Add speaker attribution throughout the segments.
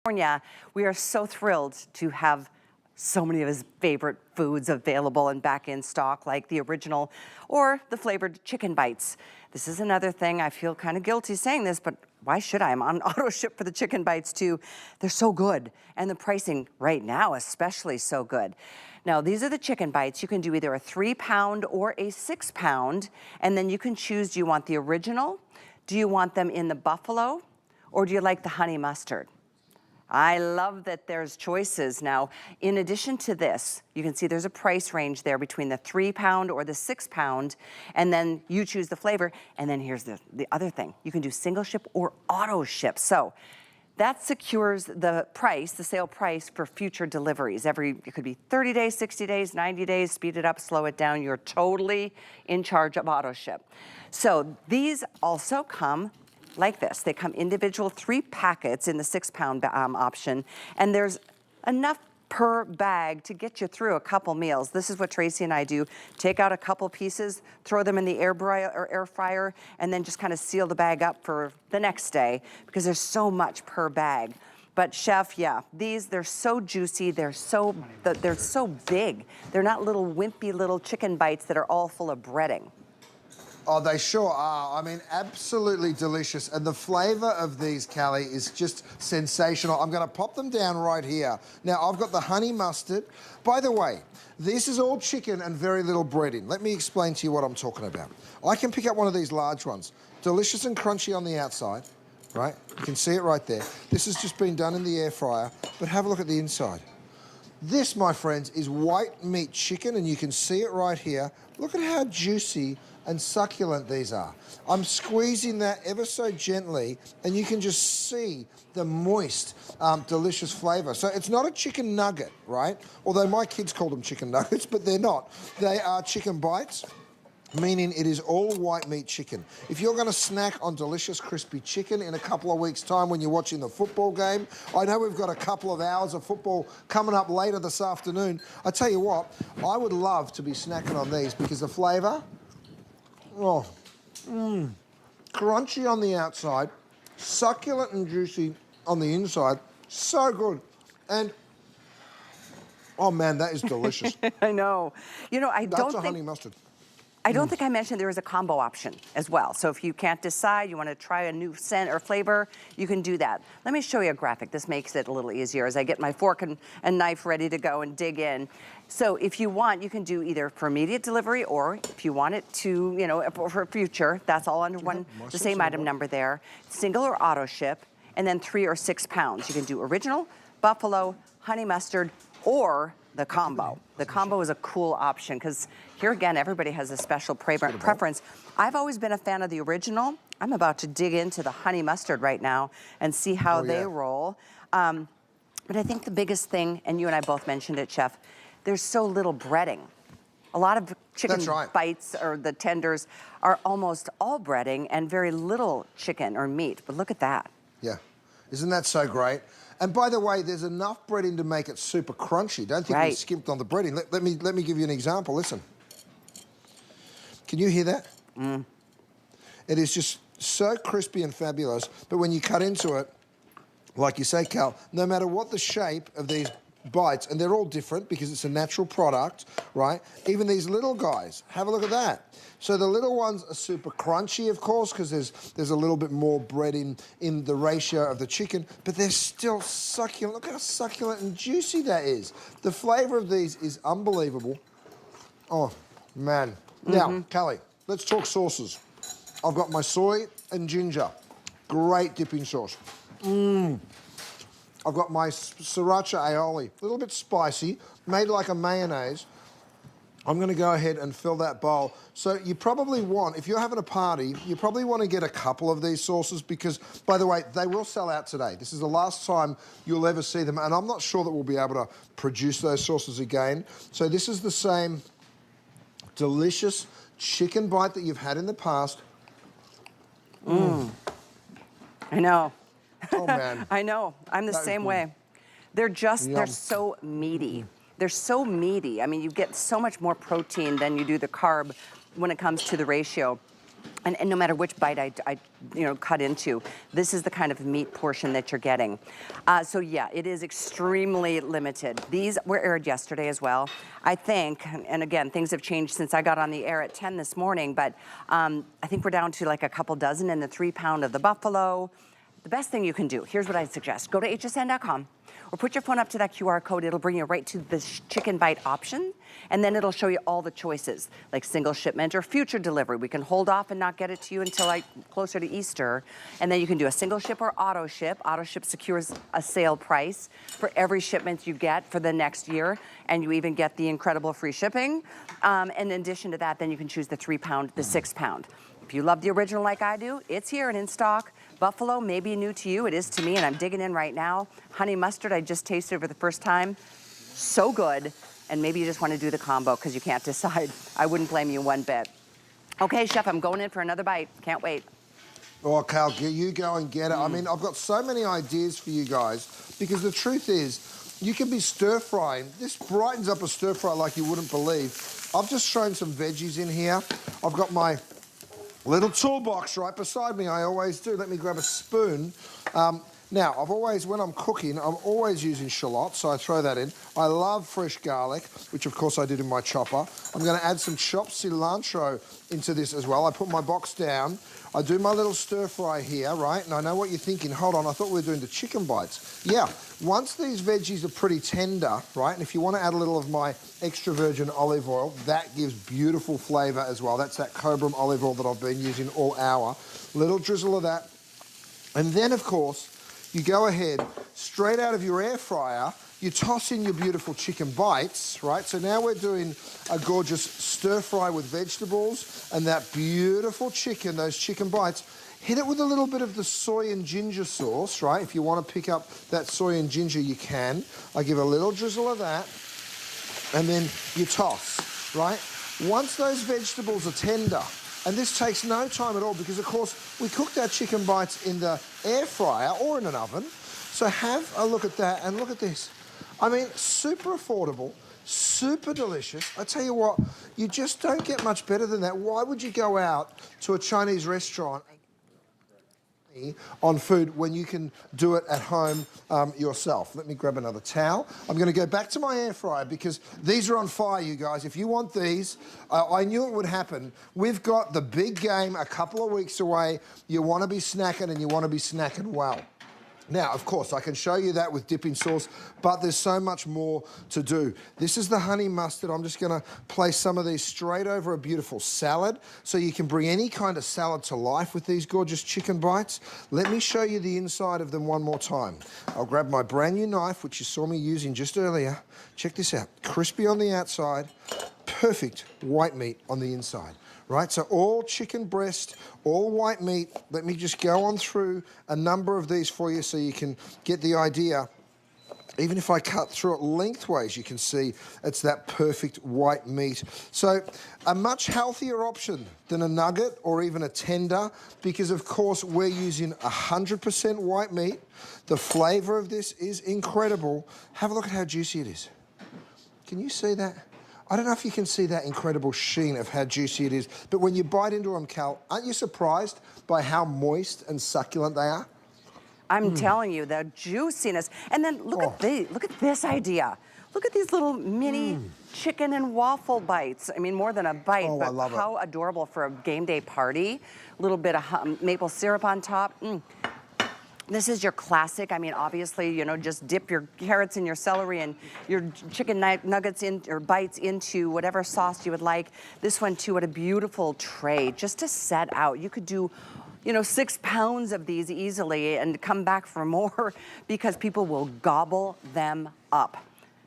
Speaker 1: California, we are so thrilled to have so many of his favorite foods available and back in stock, like the original or the flavored chicken bites. This is another thing, I feel kind of guilty saying this, but why should I? I'm on auto ship for the chicken bites too. They're so good, and the pricing right now especially so good. Now, these are the chicken bites. You can do either a 3-pound or a 6-pound, and then you can choose, do you want the original? Do you want them in the buffalo? Or do you like the honey mustard? I love that there's choices. Now, in addition to this, you can see there's a price range there between the 3-pound or the 6-pound, and then you choose the flavor. And then here's the other thing. You can do single ship or auto ship. So that secures the price, the sale price for future deliveries. It could be 30 days, 60 days, 90 days, speed it up, slow it down. You're totally in charge of auto ship. So these also come like this. They come individual 3 packets in the 6-pound option, and there's enough per bag to get you through a couple meals. This is what Tracy and I do. Take out a couple pieces, throw them in the air fryer, and then just kind of seal the bag up for the next day because there's so much per bag. But Chef, yeah, they're so juicy, they're so big. They're not little wimpy little chicken bites that are all full of breading.
Speaker 2: Oh, they sure are. I mean, absolutely delicious. And the flavour of these, Callie, is just sensational. I'm going to pop them down right here. Now, I've got the honey mustard. By the way, this is all chicken and very little breading. Let me explain to you what I'm talking about. I can pick up one of these large ones. Delicious and crunchy on the outside, right? You can see it right there. This has just been done in the air fryer, but have a look at the inside. This, my friends, is white meat chicken, and you can see it right here. Look at how juicy and succulent these are. I'm squeezing that ever so gently, and you can just see the moist, delicious flavour. So it's not a chicken nugget, right? Although my kids call them chicken nuggets, but they're not. They are chicken bites, meaning it is all white meat chicken. If you're going to snack on delicious crispy chicken in a couple of weeks' time when you're watching the football game, I know we've got a couple of hours of football coming up later this afternoon. I tell you what, I would love to be snacking on these because the flavour, crunchy on the outside, succulent and juicy on the inside, so good. And, oh man, that is delicious.
Speaker 1: I know. You know,
Speaker 2: That's a honey mustard.
Speaker 1: I don't think I mentioned there is a combo option as well. So if you can't decide, you want to try a new scent or flavor, you can do that. Let me show you a graphic. This makes it a little easier as I get my fork and knife ready to go and dig in. So if you want, you can do either for immediate delivery, or if you want it to, you know, for future, that's all under the same item number there. Single or auto ship, and then 3 or 6 pounds. You can do original, buffalo, honey mustard, or the combo. The combo is a cool option because here again, everybody has a special preference. I've always been a fan of the original. I'm about to dig into the honey mustard right now and see how they roll. But I think the biggest thing, and you and I both mentioned it, Chef, there's so little breading. A lot of chicken bites or the tenders are almost all breading and very little chicken or meat. But look at that.
Speaker 2: Yeah. Isn't that so great? And by the way, there's enough breading to make it super crunchy. Don't think we skimped on the breading. Let me give you an example. Listen. Can you hear that? It is just so crispy and fabulous, but when you cut into it, like you say, Cal, no matter what the shape of these bites, and they're all different because it's a natural product, right? Even these little guys, have a look at that. So the little ones are super crunchy, of course, because there's a little bit more bread in the ratio of the chicken, but they're still succulent. Look how succulent and juicy that is. The flavour of these is unbelievable. Oh, man. Now, Callie, let's talk sauces. I've got my soy and ginger. Great dipping sauce. I've got my sriracha aioli, a little bit spicy, made like a mayonnaise. I'm going to go ahead and fill that bowl. So you probably want, if you're having a party, you probably want to get a couple of these sauces because, by the way, they will sell out today. This is the last time you'll ever see them, and I'm not sure that we'll be able to produce those sauces again. So this is the same delicious chicken bite that you've had in the past.
Speaker 1: I know.
Speaker 2: Oh, man.
Speaker 1: I know. I'm the same way. They're so meaty. They're so meaty. I mean, you get so much more protein than you do the carb when it comes to the ratio. And no matter which bite I cut into, this is the kind of meat portion that you're getting. So yeah, it is extremely limited. These were aired yesterday as well. I think, and again, things have changed since I got on the air at 10 this morning, but I think we're down to like a couple dozen in the 3-pound of the buffalo. The best thing you can do, here's what I suggest. Go to hsn.com or put your phone up to that QR code. It'll bring you right to the chicken bite option, and then it'll show you all the choices, like single shipment or future delivery. We can hold off and not get it to you until like closer to Easter, and then you can do a single ship or auto ship. Auto ship secures a sale price for every shipment you get for the next year, and you even get the incredible free shipping. And in addition to that, then you can choose the 3-pound, the 6-pound. If you love the original like I do, it's here and in stock. Buffalo may be new to you. It is to me, and I'm digging in right now. Honey mustard, I just tasted for the first time. So good. And maybe you just want to do the combo because you can't decide. I wouldn't blame you one bit. Okay, Chef, I'm going in for another bite. Can't wait.
Speaker 2: Oh, Cal, you go and get it. I mean, I've got so many ideas for you guys because the truth is, you can be stir-frying. This brightens up a stir-fry like you wouldn't believe. I've just thrown some veggies in here. I've got my little toolbox right beside me. I always do. Let me grab a spoon. Now, when I'm cooking, I'm always using shallots, so I throw that in. I love fresh garlic, which of course I did in my chopper. I'm going to add some chopped cilantro into this as well. I put my box down. I do my little stir fry here, right? And I know what you're thinking. Hold on, I thought we were doing the chicken bites. Yeah, once these veggies are pretty tender, right? And if you want to add a little of my extra virgin olive oil, that gives beautiful flavor as well. That's that Cobram olive oil that I've been using all hour. Little drizzle of that. And then, of course, you go ahead, straight out of your air fryer, you toss in your beautiful chicken bites, right? So now we're doing a gorgeous stir fry with vegetables and that beautiful chicken, those chicken bites. Hit it with a little bit of the soy and ginger sauce, right? If you want to pick up that soy and ginger, you can. I give a little drizzle of that, and then you toss, right? Once those vegetables are tender, and this takes no time at all because, of course, we cooked our chicken bites in the air fryer or in an oven. So have a look at that and look at this. I mean, super affordable, super delicious. I tell you what, you just don't get much better than that. Why would you go out to a Chinese restaurant on food when you can do it at home yourself? Let me grab another towel. I'm going to go back to my air fryer because these are on fire, you guys. If you want these, I knew it would happen. We've got the big game a couple of weeks away. You want to be snacking and you want to be snacking well. Now, of course, I can show you that with dipping sauce, but there's so much more to do. This is the honey mustard. I'm just going to place some of these straight over a beautiful salad so you can bring any kind of salad to life with these gorgeous chicken bites. Let me show you the inside of them one more time. I'll grab my brand new knife, which you saw me using just earlier. Check this out. Crispy on the outside, perfect white meat on the inside. Right, so all chicken breast, all white meat. Let me just go on through a number of these for you so you can get the idea. Even if I cut through it lengthways, you can see it's that perfect white meat. So a much healthier option than a nugget or even a tender because, of course, we're using 100% white meat. The flavour of this is incredible. Have a look at how juicy it is. Can you see that? I don't know if you can see that incredible sheen of how juicy it is, but when you bite into them, Cal, aren't you surprised by how moist and succulent they are?
Speaker 1: I'm telling you, the juiciness. And then look at this idea. Look at these little mini chicken and waffle bites. I mean, more than a bite, but
Speaker 2: I love
Speaker 1: how adorable for a game day party. A little bit of maple syrup on top. This is your classic. I mean, obviously, you know, just dip your carrots and your celery and your chicken nuggets in or bites into whatever sauce you would like. This one too, what a beautiful tray just to set out. You could do, you know, 6 pounds of these easily and come back for more because people will gobble them up.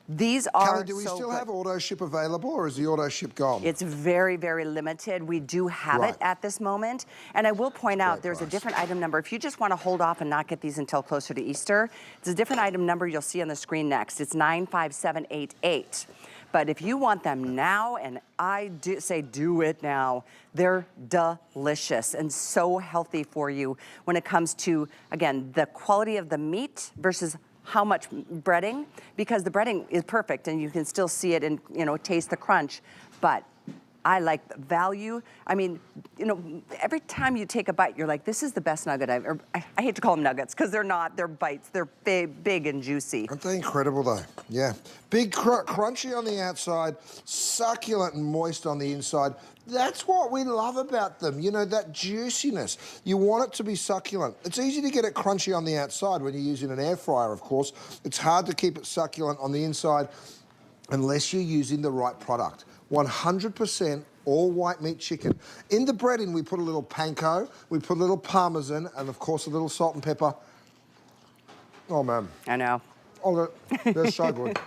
Speaker 1: These are
Speaker 2: Kelly, do we still have auto ship available or is the auto ship gone?
Speaker 1: It's very, very limited. We do have it at this moment. And I will point out there's a different item number. If you just want to hold off and not get these until closer to Easter, it's a different item number you'll see on the screen next. It's 95788. But if you want them now, and I do say do it now, they're delicious and so healthy for you when it comes to, again, the quality of the meat versus how much breading, because the breading is perfect and you can still see it and, you know, taste the crunch, but I like the value. I mean, you know, every time you take a bite, you're like, this is the best nugget I've ever, I hate to call them nuggets because they're not, they're bites. They're big and juicy.
Speaker 2: Aren't they incredible though? Yeah. Big, crunchy on the outside, succulent and moist on the inside. That's what we love about them, you know, that juiciness. You want it to be succulent. It's easy to get it crunchy on the outside when you're using an air fryer, of course. It's hard to keep it succulent on the inside unless you're using the right product. 100% all white meat chicken. In the breading, we put a little panko, we put a little parmesan, and of course a little salt and pepper. Oh man.
Speaker 1: I know.
Speaker 2: Oh, they're so good.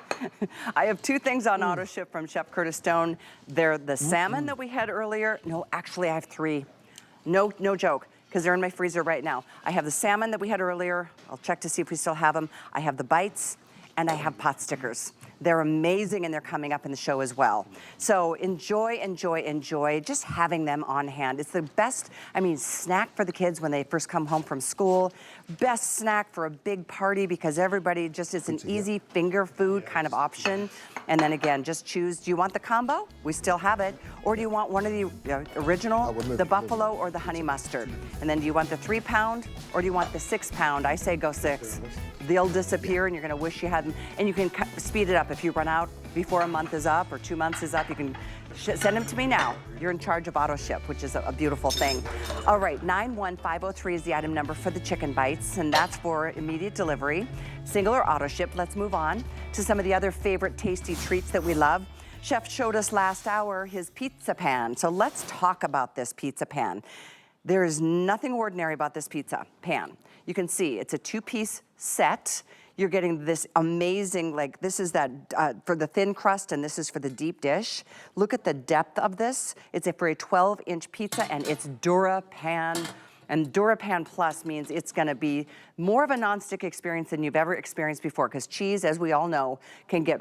Speaker 1: I have two things on auto ship from Chef Curtis Stone. They're the salmon that we had earlier. No, actually I have three. No joke, because they're in my freezer right now. I have the salmon that we had earlier. I'll check to see if we still have them. I have the bites, and I have pot stickers. They're amazing, and they're coming up in the show as well. So enjoy just having them on hand. It's the best, I mean, snack for the kids when they first come home from school. Best snack for a big party because everybody just, it's an easy finger food kind of option. And then again, just choose, do you want the combo? We still have it. Or do you want one of the original, the buffalo or the honey mustard? And then do you want the 3-pound or do you want the 6-pound? I say go 6. They'll disappear and you're gonna wish you hadn't. And you can speed it up. If you run out before a month is up or 2 months is up, you can send them to me now. You're in charge of auto ship, which is a beautiful thing. All right, 91503 is the item number for the chicken bites, and that's for immediate delivery, single or auto ship. Let's move on to some of the other favorite tasty treats that we love. Chef showed us last hour his pizza pan, so let's talk about this pizza pan. There is nothing ordinary about this pizza pan. You can see it's a 2-piece set. You're getting this amazing, like this is that for the thin crust and this is for the deep dish. Look at the depth of this. It's for a 12-inch pizza and it's DuraPan. And DuraPan Plus means it's gonna be more of a nonstick experience than you've ever experienced before because cheese, as we all know, can get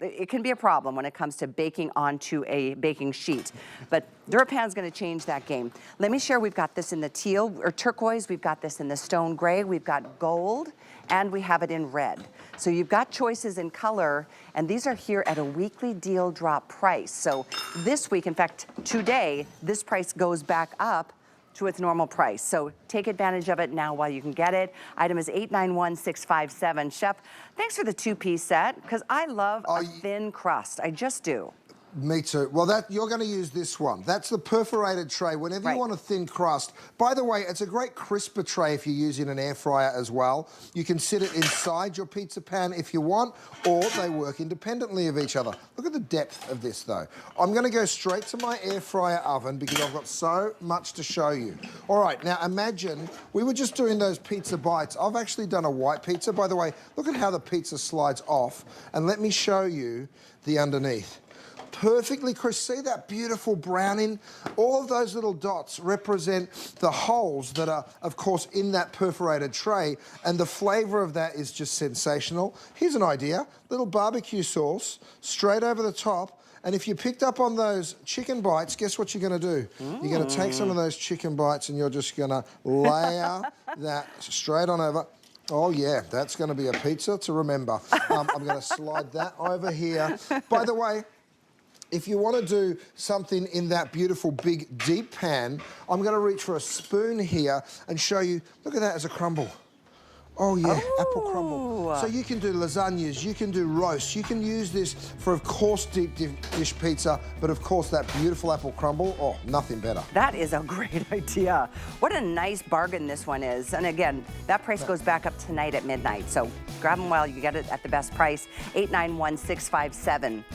Speaker 1: it can be a problem when it comes to baking onto a baking sheet. But DuraPan's gonna change that game. Let me share, we've got this in the teal or turquoise, we've got this in the stone gray, we've got gold, and we have it in red. So you've got choices in color, and these are here at a weekly deal drop price. So this week, in fact, today, this price goes back up to its normal price. So take advantage of it now while you can get it. Item is 891657. Chef, thanks for the 2-piece set, because I love a thin crust. I just do.
Speaker 2: Me too. Well, you're going to use this one. That's the perforated tray. Whenever you want a thin crust. By the way, it's a great crisper tray if you're using an air fryer as well. You can sit it inside your pizza pan if you want, or they work independently of each other. Look at the depth of this, though. I'm going to go straight to my air fryer oven because I've got so much to show you. All right, now imagine we were just doing those pizza bites. I've actually done a white pizza. By the way, look at how the pizza slides off, and let me show you the underneath. Perfectly crisp. See that beautiful browning? All of those little dots represent the holes that are, of course, in that perforated tray, and the flavor of that is just sensational. Here's an idea. Little barbecue sauce straight over the top, and if you picked up on those chicken bites, guess what you're going to do? You're going to take some of those chicken bites and you're just going to layer that straight on over. Oh, yeah, that's going to be a pizza to remember. I'm going to slide that over here. By the way, if you want to do something in that beautiful big deep pan, I'm going to reach for a spoon here and show you, look at that as a crumble. Oh yeah, apple crumble. So you can do lasagnas, you can do roast, you can use this for, of course, deep dish pizza, but of course that beautiful apple crumble, oh, nothing better.
Speaker 1: That is a great idea. What a nice bargain this one is. And again, that price goes back up tonight at midnight. So grab them while you get it at the best price, 891657.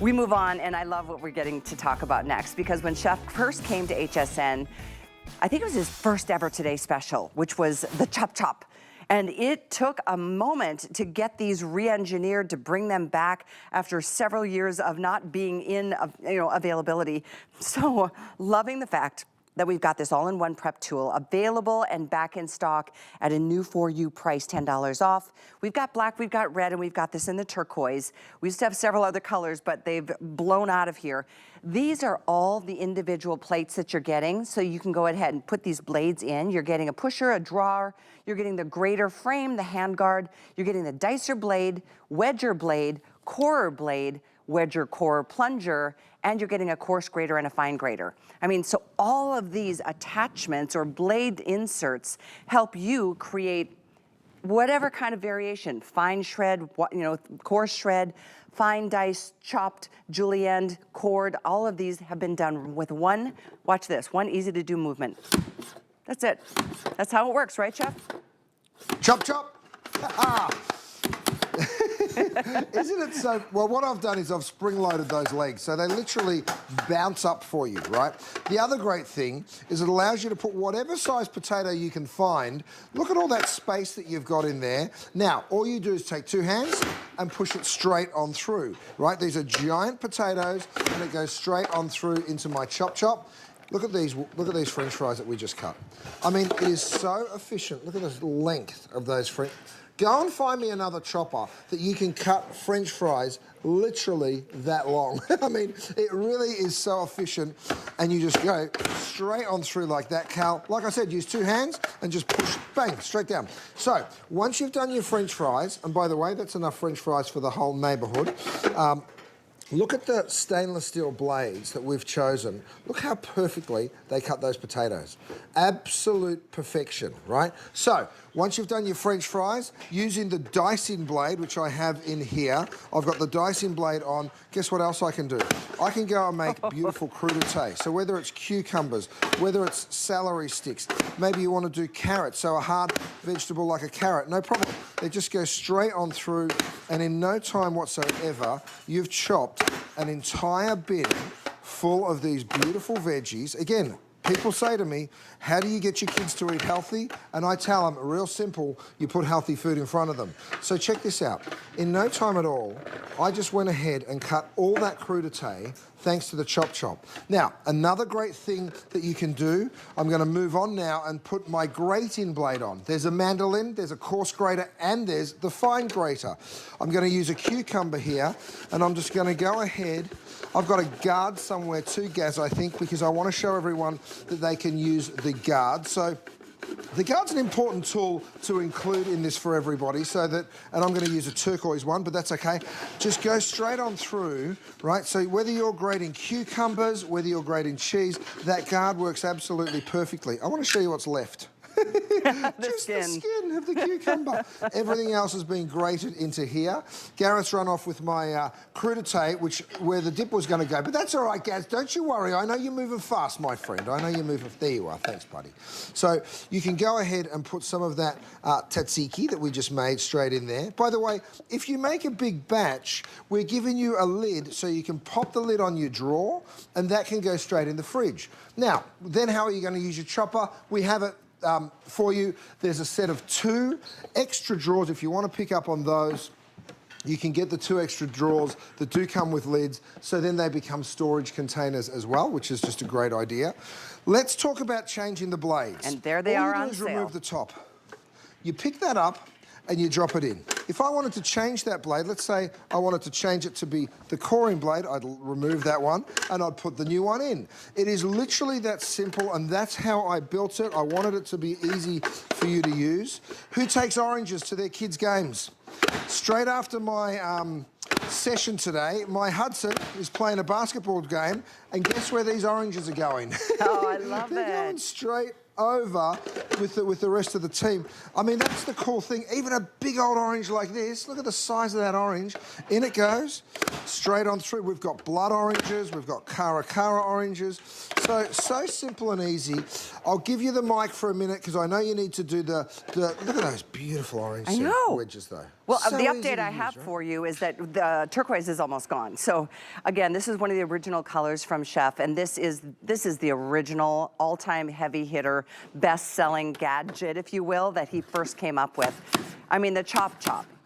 Speaker 1: We move on, and I love what we're getting to talk about next, because when Chef first came to HSN, I think it was his first ever Today special, which was the Chop Chop. And it took a moment to get these re-engineered, to bring them back after several years of not being in availability. So loving the fact that we've got this all-in-one prep tool available and back in stock at a new for you price, $10 off. We've got black, we've got red, and we've got this in the turquoise. We used to have several other colors, but they've blown out of here. These are all the individual plates that you're getting, so you can go ahead and put these blades in. You're getting a pusher, a drawer, you're getting the grater frame, the handguard, you're getting the dicer blade, wedger blade, corer blade, wedger core plunger, and you're getting a coarse grater and a fine grater. I mean, so all of these attachments or blade inserts help you create whatever kind of variation, fine shred, coarse shred, fine dice, chopped, julienne, cord, all of these have been done with one, watch this, one easy to do movement. That's it. That's how it works, right, Chef?
Speaker 2: Chop, chop. Isn't it so? Well, what I've done is I've spring-loaded those legs, so they literally bounce up for you, right? The other great thing is it allows you to put whatever size potato you can find. Look at all that space that you've got in there. Now, all you do is take 2 hands and push it straight on through, right? These are giant potatoes, and it goes straight on through into my chop. Look at these French fries that we just cut. I mean, it is so efficient. Look at the length of those French. Go and find me another chopper that you can cut French fries literally that long. I mean, it really is so efficient, and you just go straight on through like that, Cal. Like I said, use 2 hands and just push, bang, straight down. So, once you've done your French fries, and by the way, that's enough French fries for the whole neighbourhood, look at the stainless steel blades that we've chosen. Look how perfectly they cut those potatoes. Absolute perfection, right? So, once you've done your French fries, using the dicing blade, which I have in here, I've got the dicing blade on. Guess what else I can do? I can go and make beautiful crudité. So whether it's cucumbers, whether it's celery sticks, maybe you want to do carrots, so a hard vegetable like a carrot, no problem. They just go straight on through, and in no time whatsoever, you've chopped an entire bin full of these beautiful veggies. Again, people say to me, how do you get your kids to eat healthy? And I tell them, real simple, you put healthy food in front of them. So check this out. In no time at all, I just went ahead and cut all that crudité thanks to the chop. Now, another great thing that you can do, I'm going to move on now and put my grating blade on. There's a mandolin, there's a coarse grater, and there's the fine grater. I'm going to use a cucumber here, and I'm just going to go ahead. I've got a guard somewhere too, Gaz, I think, because I want to show everyone that they can use the guard. So the guard's an important tool to include in this for everybody, so that, and I'm going to use a turquoise one, but that's okay. Just go straight on through, right? So whether you're grating cucumbers, whether you're grating cheese, that guard works absolutely perfectly. I want to show you what's left.
Speaker 1: The
Speaker 2: skin of the cucumber. Everything else has been grated into here. Gareth's run off with my crudité, where the dip was going to go. But that's all right, Gaz. Don't you worry. I know you're moving fast, my friend. I know you're moving. There you are. Thanks, buddy. So you can go ahead and put some of that tzatziki that we just made straight in there. By the way, if you make a big batch, we're giving you a lid so you can pop the lid on your drawer, and that can go straight in the fridge. Now, then how are you going to use your chopper? We have it for you. There's a set of 2 extra drawers. If you want to pick up on those, you can get the 2 extra drawers that do come with lids, so then they become storage containers as well, which is just a great idea. Let's talk about changing the blades.
Speaker 1: And there they are on
Speaker 2: All you do is
Speaker 1: sale.
Speaker 2: remove the top. You pick that up and you drop it in. If I wanted to change that blade, let's say I wanted to change it to be the coring blade, I'd remove that one and I'd put the new one in. It is literally that simple, and that's how I built it. I wanted it to be easy for you to use. Who takes oranges to their kids' games? Straight after my session today, my Hudson is playing a basketball game, and guess where these oranges are going?
Speaker 1: Oh, I love
Speaker 2: They're
Speaker 1: it.
Speaker 2: going straight over with the rest of the team. I mean, that's the cool thing. Even a big old orange like this, look at the size of that orange. In it goes, straight on through. We've got blood oranges, we've got Cara oranges. So simple and easy. I'll give you the mic for a minute because I know you need to do the look at those beautiful orange wedges though.
Speaker 1: Well,
Speaker 2: So
Speaker 1: the
Speaker 2: easy
Speaker 1: update
Speaker 2: to
Speaker 1: I
Speaker 2: use,
Speaker 1: have
Speaker 2: right?
Speaker 1: for you is that the turquoise is almost gone. So again, this is one of the original colors from Chef, and this is the original all-time heavy hitter, best-selling gadget, if you will, that he first came up with. I mean, the chop.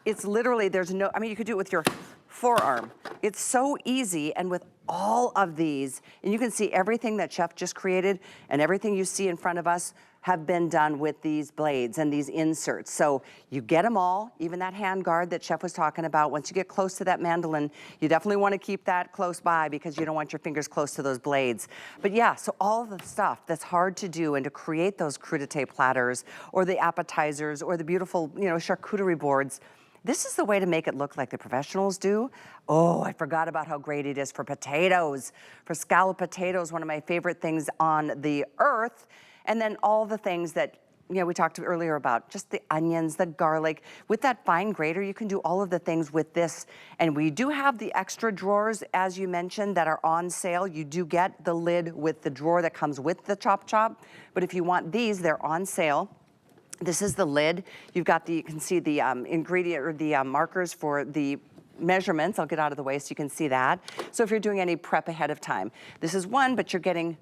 Speaker 1: It's literally, I mean, you could do it with your forearm. It's so easy, and with all of these, and you can see everything that Chef just created, and everything you see in front of us have been done with these blades and these inserts. So you get them all, even that hand guard that Chef was talking about. Once you get close to that mandolin, you definitely want to keep that close by because you don't want your fingers close to those blades. But yeah, so all the stuff that's hard to do and to create those crudité platters or the appetizers or the beautiful, charcuterie boards, This is the way to make it look like the professionals do. Oh, I forgot about how great it is for potatoes. For scalloped potatoes, one of my favorite things on the earth. And then all the things that we talked earlier about, just the onions, the garlic. With that fine grater, you can do all of the things with this. And we do have the extra drawers, as you mentioned, that are on sale. You do get the lid with the drawer that comes with the Chop Chop. But if you want these, they're on sale. This is the lid. You've got you can see the ingredient or the markers for the measurements. I'll get out of the way so you can see that. So if you're doing any prep ahead of time, this is one, but you're getting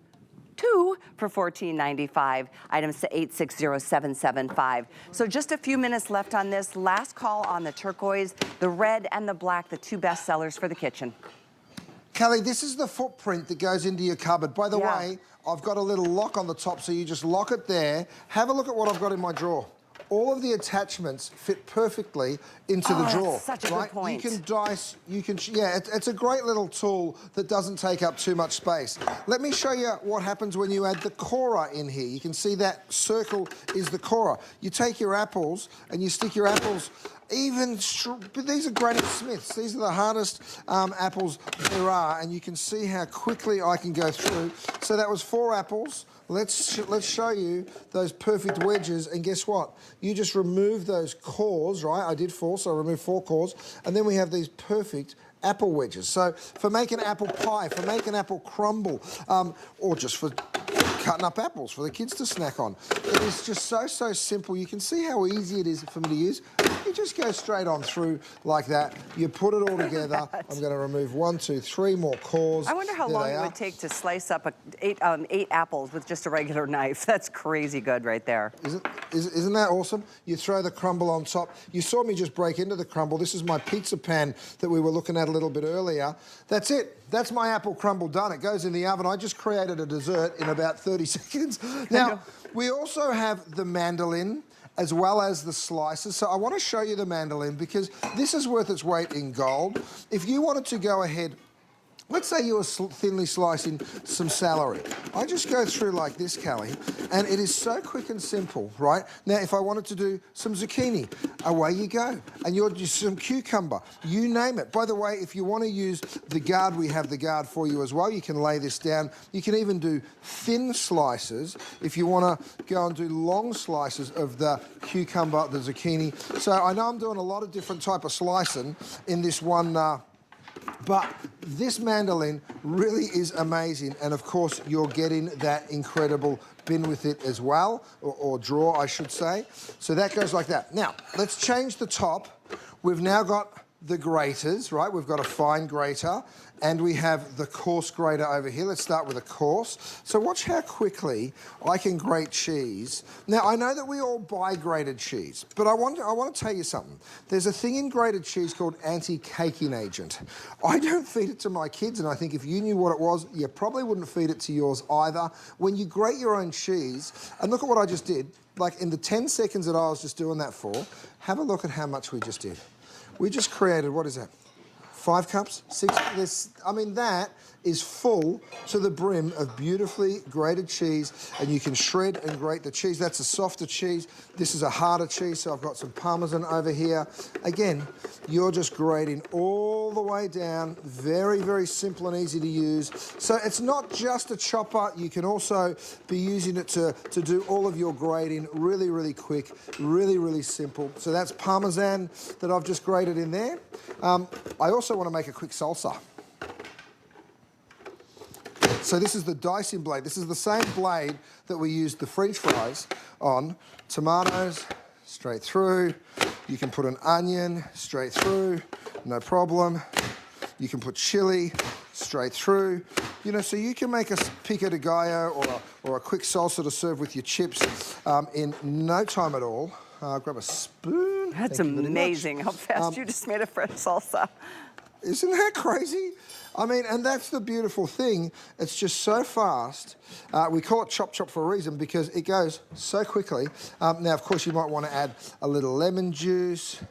Speaker 1: two for $14.95. Items to 860775. So just a few minutes left on this. Last call on the turquoise, the red and the black, the two best sellers for the kitchen.
Speaker 2: Kelly, this is the footprint that goes into your cupboard. By the way, I've got a little lock on the top, so you just lock it there. Have a look at what I've got in my drawer. All of the attachments fit perfectly into the drawer.
Speaker 1: That's such a good point.
Speaker 2: You can dice, it's a great little tool that doesn't take up too much space. Let me show you what happens when you add the corer in here. You can see that circle is the corer. You take your apples and you stick your apples but these are Granny Smiths. These are the hardest apples there are, and you can see how quickly I can go through. So that was 4 apples. Let's show you those perfect wedges, and guess what? You just remove those cores, right? I did 4, so I removed 4 cores, and then we have these perfect apple wedges. So for making apple pie, for making apple crumble, or just for cutting up apples for the kids to snack on. It is just so simple. You can see how easy it is for me to use. You just go straight on through like that. You put it all together. I'm going to remove 1, 2, 3 more cores.
Speaker 1: I wonder how long it would take to slice up 8 apples with just a regular knife. That's crazy good right there.
Speaker 2: Isn't that awesome? You throw the crumble on top. You saw me just break into the crumble. This is my pizza pan that we were looking at a little bit earlier. That's it. That's my apple crumble done. It goes in the oven. I just created a dessert in about 30 seconds. Now, we also have the mandolin as well as the slices. So I want to show you the mandolin because this is worth its weight in gold. If you wanted to go ahead, let's say you were thinly slicing some celery. I just go through like this, Kelly, and it is so quick and simple, right? Now, if I wanted to do some zucchini, away you go. And you'll do some cucumber, you name it. By the way, if you want to use the guard, we have the guard for you as well. You can lay this down. You can even do thin slices if you want to go and do long slices of the cucumber, the zucchini. So I know I'm doing a lot of different type of slicing in this one but this mandolin really is amazing, and of course you're getting that incredible bin with it as well, or drawer I should say. So that goes like that. Now, let's change the top. We've now got the graters, right? We've got a fine grater, and we have the coarse grater over here. Let's start with a coarse. So watch how quickly I can grate cheese. Now, I know that we all buy grated cheese, but I want to tell you something. There's a thing in grated cheese called anti-caking agent. I don't feed it to my kids, and I think if you knew what it was, you probably wouldn't feed it to yours either. When you grate your own cheese, and look at what I just did, like in the 10 seconds that I was just doing that for, have a look at how much we just did. We just created, what is that? 5 cups, 6, that is full to the brim of beautifully grated cheese, and you can shred and grate the cheese. That's a softer cheese. This is a harder cheese, so I've got some Parmesan over here. Again, you're just grating all the way down. Very, very simple and easy to use. So it's not just a chopper. You can also be using it to do all of your grating really, really quick, really, really simple. So that's Parmesan that I've just grated in there. I also want to make a quick salsa. So this is the dicing blade. This is the same blade that we used the French fries on. Tomatoes, straight through. You can put an onion straight through, no problem. You can put chili straight through. You know, so you can make a pico de gallo or a quick salsa to serve with your chips in no time at all. Grab a spoon.
Speaker 1: That's amazing how fast you just made a fresh salsa.
Speaker 2: Isn't that crazy? I mean, and that's the beautiful thing. It's just so fast. We call it chop chop for a reason because it goes so quickly. Now, of course, you might want to add a little lemon juice,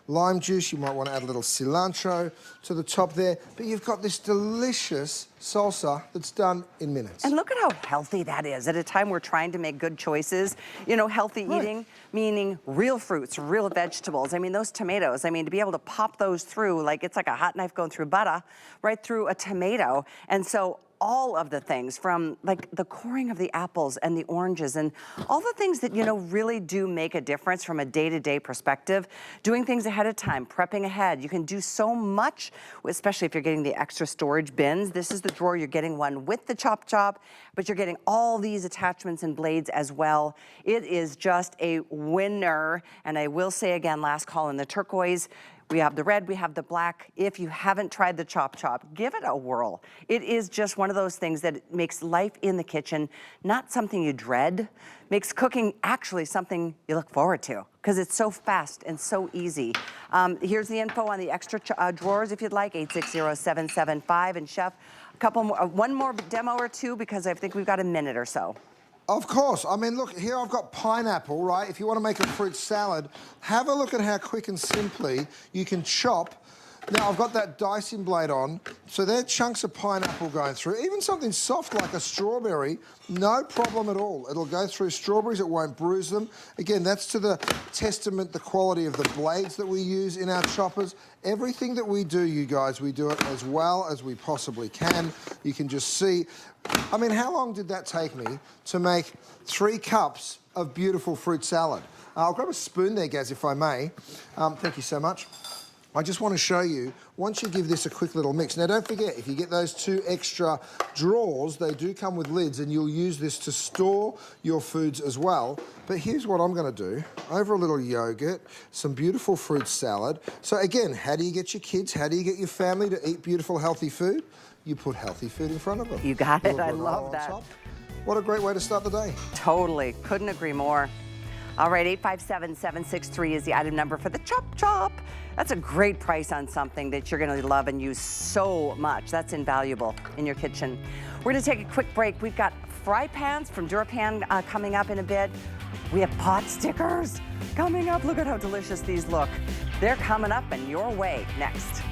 Speaker 2: lime juice. You might want to add a little cilantro to the top there. But you've got this delicious salsa that's done in minutes.
Speaker 1: And look at how healthy that is at a time we're trying to make good choices. You know, healthy eating, meaning real fruits, real vegetables. I mean, those tomatoes, I mean, to be able to pop those through, like it's like a hot knife going through butter, right through a tomato. And so all of the things from like the coring of the apples and the oranges and all the things that, you know, really do make a difference from a day-to-day perspective. Doing things ahead of time, prepping ahead. You can do so much, especially if you're getting the extra storage bins. This is the drawer. You're getting one with the chop, but you're getting all these attachments and blades as well. It is just a winner. And I will say again, last call in the turquoise. We have the red, we have the black. If you haven't tried the chop, give it a whirl. It is just one of those things that makes life in the kitchen not something you dread, makes cooking actually something you look forward to because it's so fast and so easy. Here's the info on the extra drawers if you'd like, 860-775. And Chef, a couple more, one more demo or two because I think we've got a minute or so.
Speaker 2: Of course. I mean, look, here I've got pineapple, right? If you want to make a fruit salad, have a look at how quick and simply you can chop. Now, I've got that dicing blade on, so there are chunks of pineapple going through. Even something soft like a strawberry, no problem at all. It'll go through strawberries, it won't bruise them. Again, that's to the testament, the quality of the blades that we use in our choppers. Everything that we do, you guys, we do it as well as we possibly can. You can just see. I mean, how long did that take me to make 3 cups of beautiful fruit salad? I'll grab a spoon there, Gaz, if I may. Thank you so much. I just want to show you, once you give this a quick little mix. Now, don't forget, if you get those 2 extra drawers, they do come with lids, and you'll use this to store your foods as well. But here's what I'm going to do. Over a little yogurt, some beautiful fruit salad. So again, how do you get your kids, how do you get your family to eat beautiful, healthy food? You put healthy food in front of them.
Speaker 1: You got it. I love that.
Speaker 2: What a great way to start the day.
Speaker 1: Totally. Couldn't agree more. All right, 857-763 is the item number for the chop. That's a great price on something that you're going to love and use so much. That's invaluable in your kitchen. We're going to take a quick break. We've got fry pans from Durapan coming up in a bit. We have pot stickers coming up. Look at how delicious these look. They're coming up and your way next.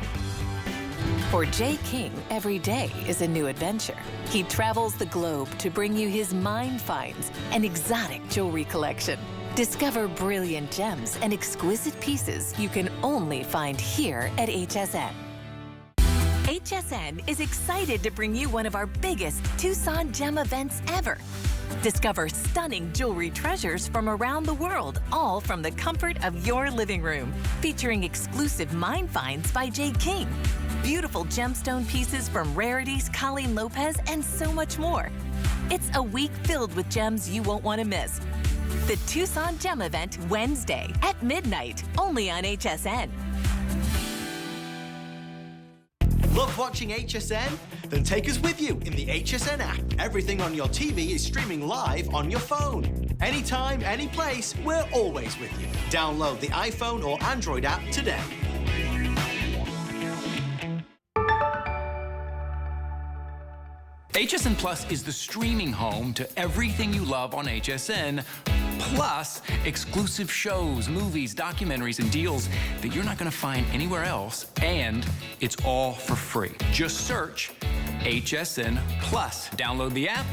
Speaker 3: For Jay King, every day is a new adventure. He travels the globe to bring you his mind finds and exotic jewelry collection. Discover brilliant gems and exquisite pieces you can only find here at HSN. HSN is excited to bring you one of our biggest Tucson gem events ever. Discover stunning jewelry treasures from around the world, all from the comfort of your living room. Featuring exclusive Mind Finds by Jay King. Beautiful gemstone pieces from Rarities, Colleen Lopez, and so much more. It's a week filled with gems you won't want to miss. The Tucson Gem Event, Wednesday at midnight, only on HSN.
Speaker 4: Love watching HSN? Then take us with you in the HSN app. Everything on your TV is streaming live on your phone. Anytime, any place, we're always with you. Download the iPhone or Android app today.
Speaker 5: HSN Plus is the streaming home to everything you love on HSN, plus exclusive shows, movies, documentaries, and deals that you're not going to find anywhere else, and it's all for free. Just search HSN Plus. Download the app.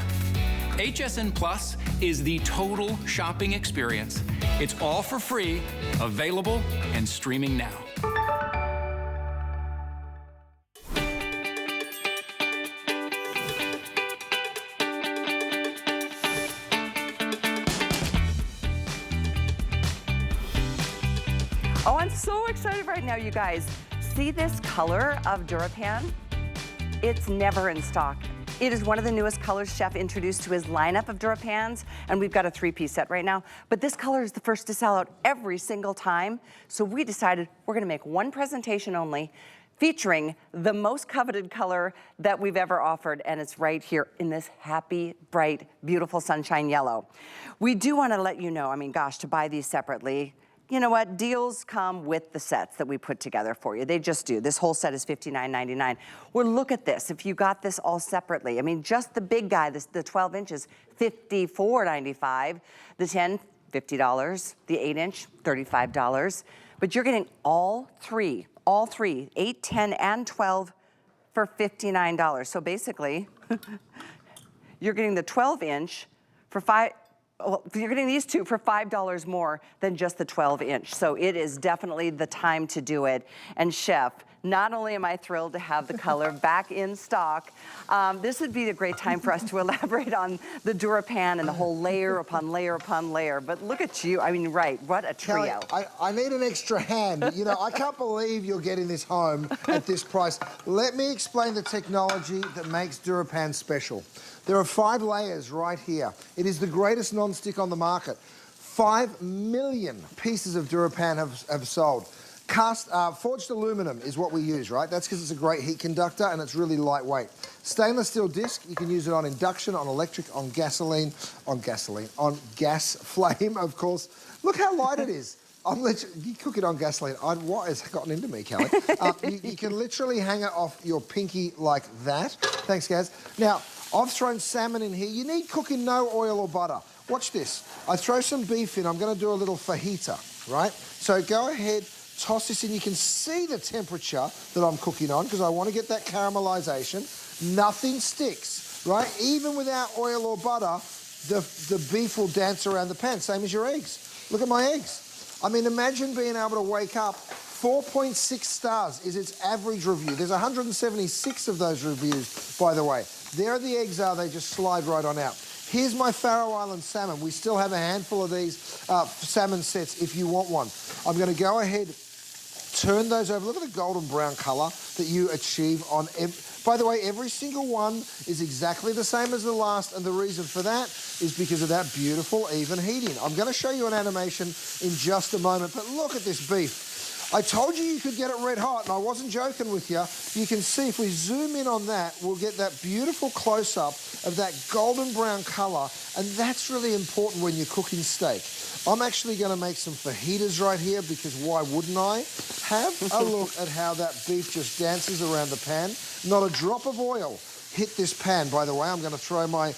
Speaker 5: HSN Plus is the total shopping experience. It's all for free, available, and streaming now.
Speaker 1: Oh, I'm so excited right now, you guys. See this color of Durapan? It's never in stock. It is one of the newest colors Chef introduced to his lineup of Durapans, and we've got a 3-piece set right now. But this color is the first to sell out every single time, so we decided we're gonna make one presentation only, featuring the most coveted color that we've ever offered, and it's right here in this happy, bright, beautiful sunshine yellow. We do wanna let you know, I mean, gosh, to buy these separately, you know what, deals come with the sets that we put together for you. They just do. This whole set is $59.99. Well, look at this. If you got this all separately, I mean, just the big guy, the 12 inches, $54.95. The 10, $50. The 8-inch, $35. But you're getting all three, 8, 10, and 12 for $59. So basically, you're getting the 12-inch for you're getting these two for $5 more than just the 12-inch. So it is definitely the time to do it. And Chef, not only am I thrilled to have the color back in stock, this would be a great time for us to elaborate on the DuraPan and the whole layer upon layer upon layer. But look at you, I mean, right, what a trio.
Speaker 2: Kelly, I need an extra hand. You know, I can't believe you're getting this home at this price. Let me explain the technology that makes DuraPan special. There are 5 layers right here. It is the greatest non-stick on the market. 5 million pieces of DuraPan have sold. Forged aluminum is what we use, right? That's because it's a great heat conductor and it's really lightweight. Stainless steel disc, you can use it on induction, on electric, on gas flame, of course. Look how light it is. You cook it on gasoline. What has gotten into me, Kelly? You can literally hang it off your pinky like that. Thanks, Gaz. Now, I've thrown salmon in here. You need cooking no oil or butter. Watch this. I throw some beef in. I'm going to do a little fajita, right? So go ahead, toss this in. You can see the temperature that I'm cooking on because I want to get that caramelization. Nothing sticks, right? Even without oil or butter, the beef will dance around the pan, same as your eggs. Look at my eggs. I mean, imagine being able to wake up. 4.6 stars is its average review. There's 176 of those reviews, by the way. There the eggs are, they just slide right on out. Here's my Faroe Island salmon. We still have a handful of these salmon sets if you want one. I'm going to go ahead, turn those over. Look at the golden brown colour that you achieve on... By the way, every single one is exactly the same as the last, and the reason for that is because of that beautiful even heating. I'm going to show you an animation in just a moment, but look at this beef. I told you could get it red hot, and I wasn't joking with you. You can see if we zoom in on that, we'll get that beautiful close-up of that golden brown colour, and that's really important when you're cooking steak. I'm actually going to make some fajitas right here because why wouldn't I? Have a look at how that beef just dances around the pan. Not a drop of oil hit this pan, by the way. I'm going to throw my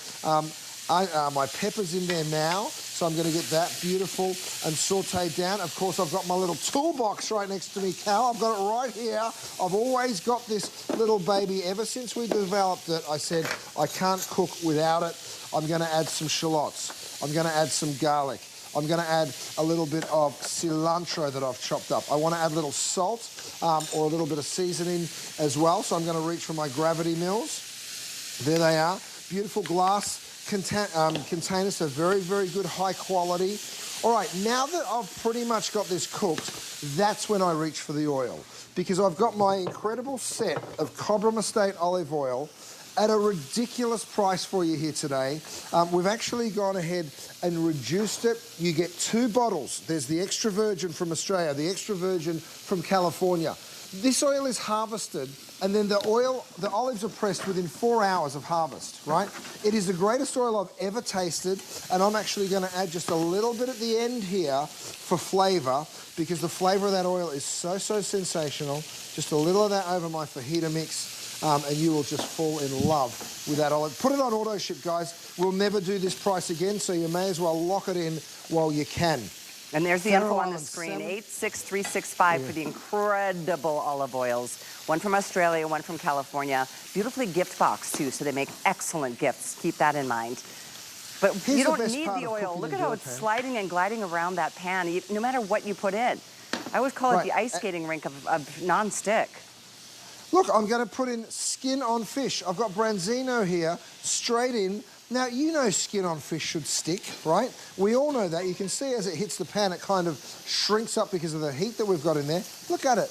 Speaker 2: peppers in there now. So I'm going to get that beautiful and sautéed down. Of course, I've got my little toolbox right next to me, Cal. I've got it right here. I've always got this little baby. Ever since we developed it, I said I can't cook without it. I'm going to add some shallots. I'm going to add some garlic. I'm going to add a little bit of cilantro that I've chopped up. I want to add a little salt or a little bit of seasoning as well. So I'm going to reach for my gravity mills. There they are. Beautiful glass containers, so very, very good, high quality. All right, now that I've pretty much got this cooked, that's when I reach for the oil because I've got my incredible set of Cobram Estate olive oil at a ridiculous price for you here today. We've actually gone ahead and reduced it. You get 2 bottles. There's the extra virgin from Australia, the extra virgin from California. This oil is harvested and then the olives are pressed within 4 hours of harvest, right? It is the greatest oil I've ever tasted, and I'm actually going to add just a little bit at the end here for flavour because the flavour of that oil is so, so sensational. Just a little of that over my fajita mix, and you will just fall in love with that olive. Put it on auto ship, guys. We'll never do this price again, so you may as well lock it in while you can.
Speaker 1: And there's the info on the screen, 86365 for the incredible olive oils. One from Australia, one from California. Beautifully gift boxed too, so they make excellent gifts. Keep that in mind. But you don't need the oil. Look at how it's sliding and gliding around that pan, no matter what you put in. I always call it the ice skating rink of non-stick.
Speaker 2: Look, I'm going to put in skin on fish. I've got branzino here, straight in. Now, you know skin on fish should stick, right? We all know that. You can see as it hits the pan, it kind of shrinks up because of the heat that we've got in there. Look at it.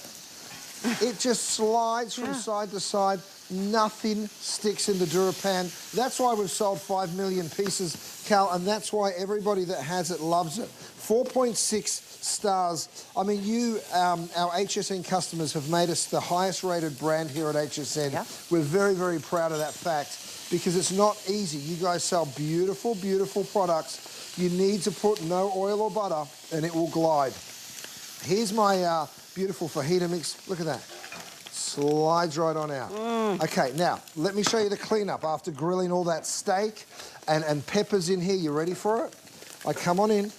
Speaker 2: It just slides from side to side. Nothing sticks in the DuraPan. That's why we've sold 5 million pieces, Cal, and that's why everybody that has it loves it. 4.6 stars. I mean, our HSN customers have made us the highest rated brand here at HSN. Yeah. We're very, very proud of that fact because it's not easy. You guys sell beautiful, beautiful products. You need to put no oil or butter and it will glide. Here's my beautiful fajita mix. Look at that. Slides right on out. Okay, now, let me show you the cleanup after grilling all that steak and peppers in here. You ready for it? I come on in.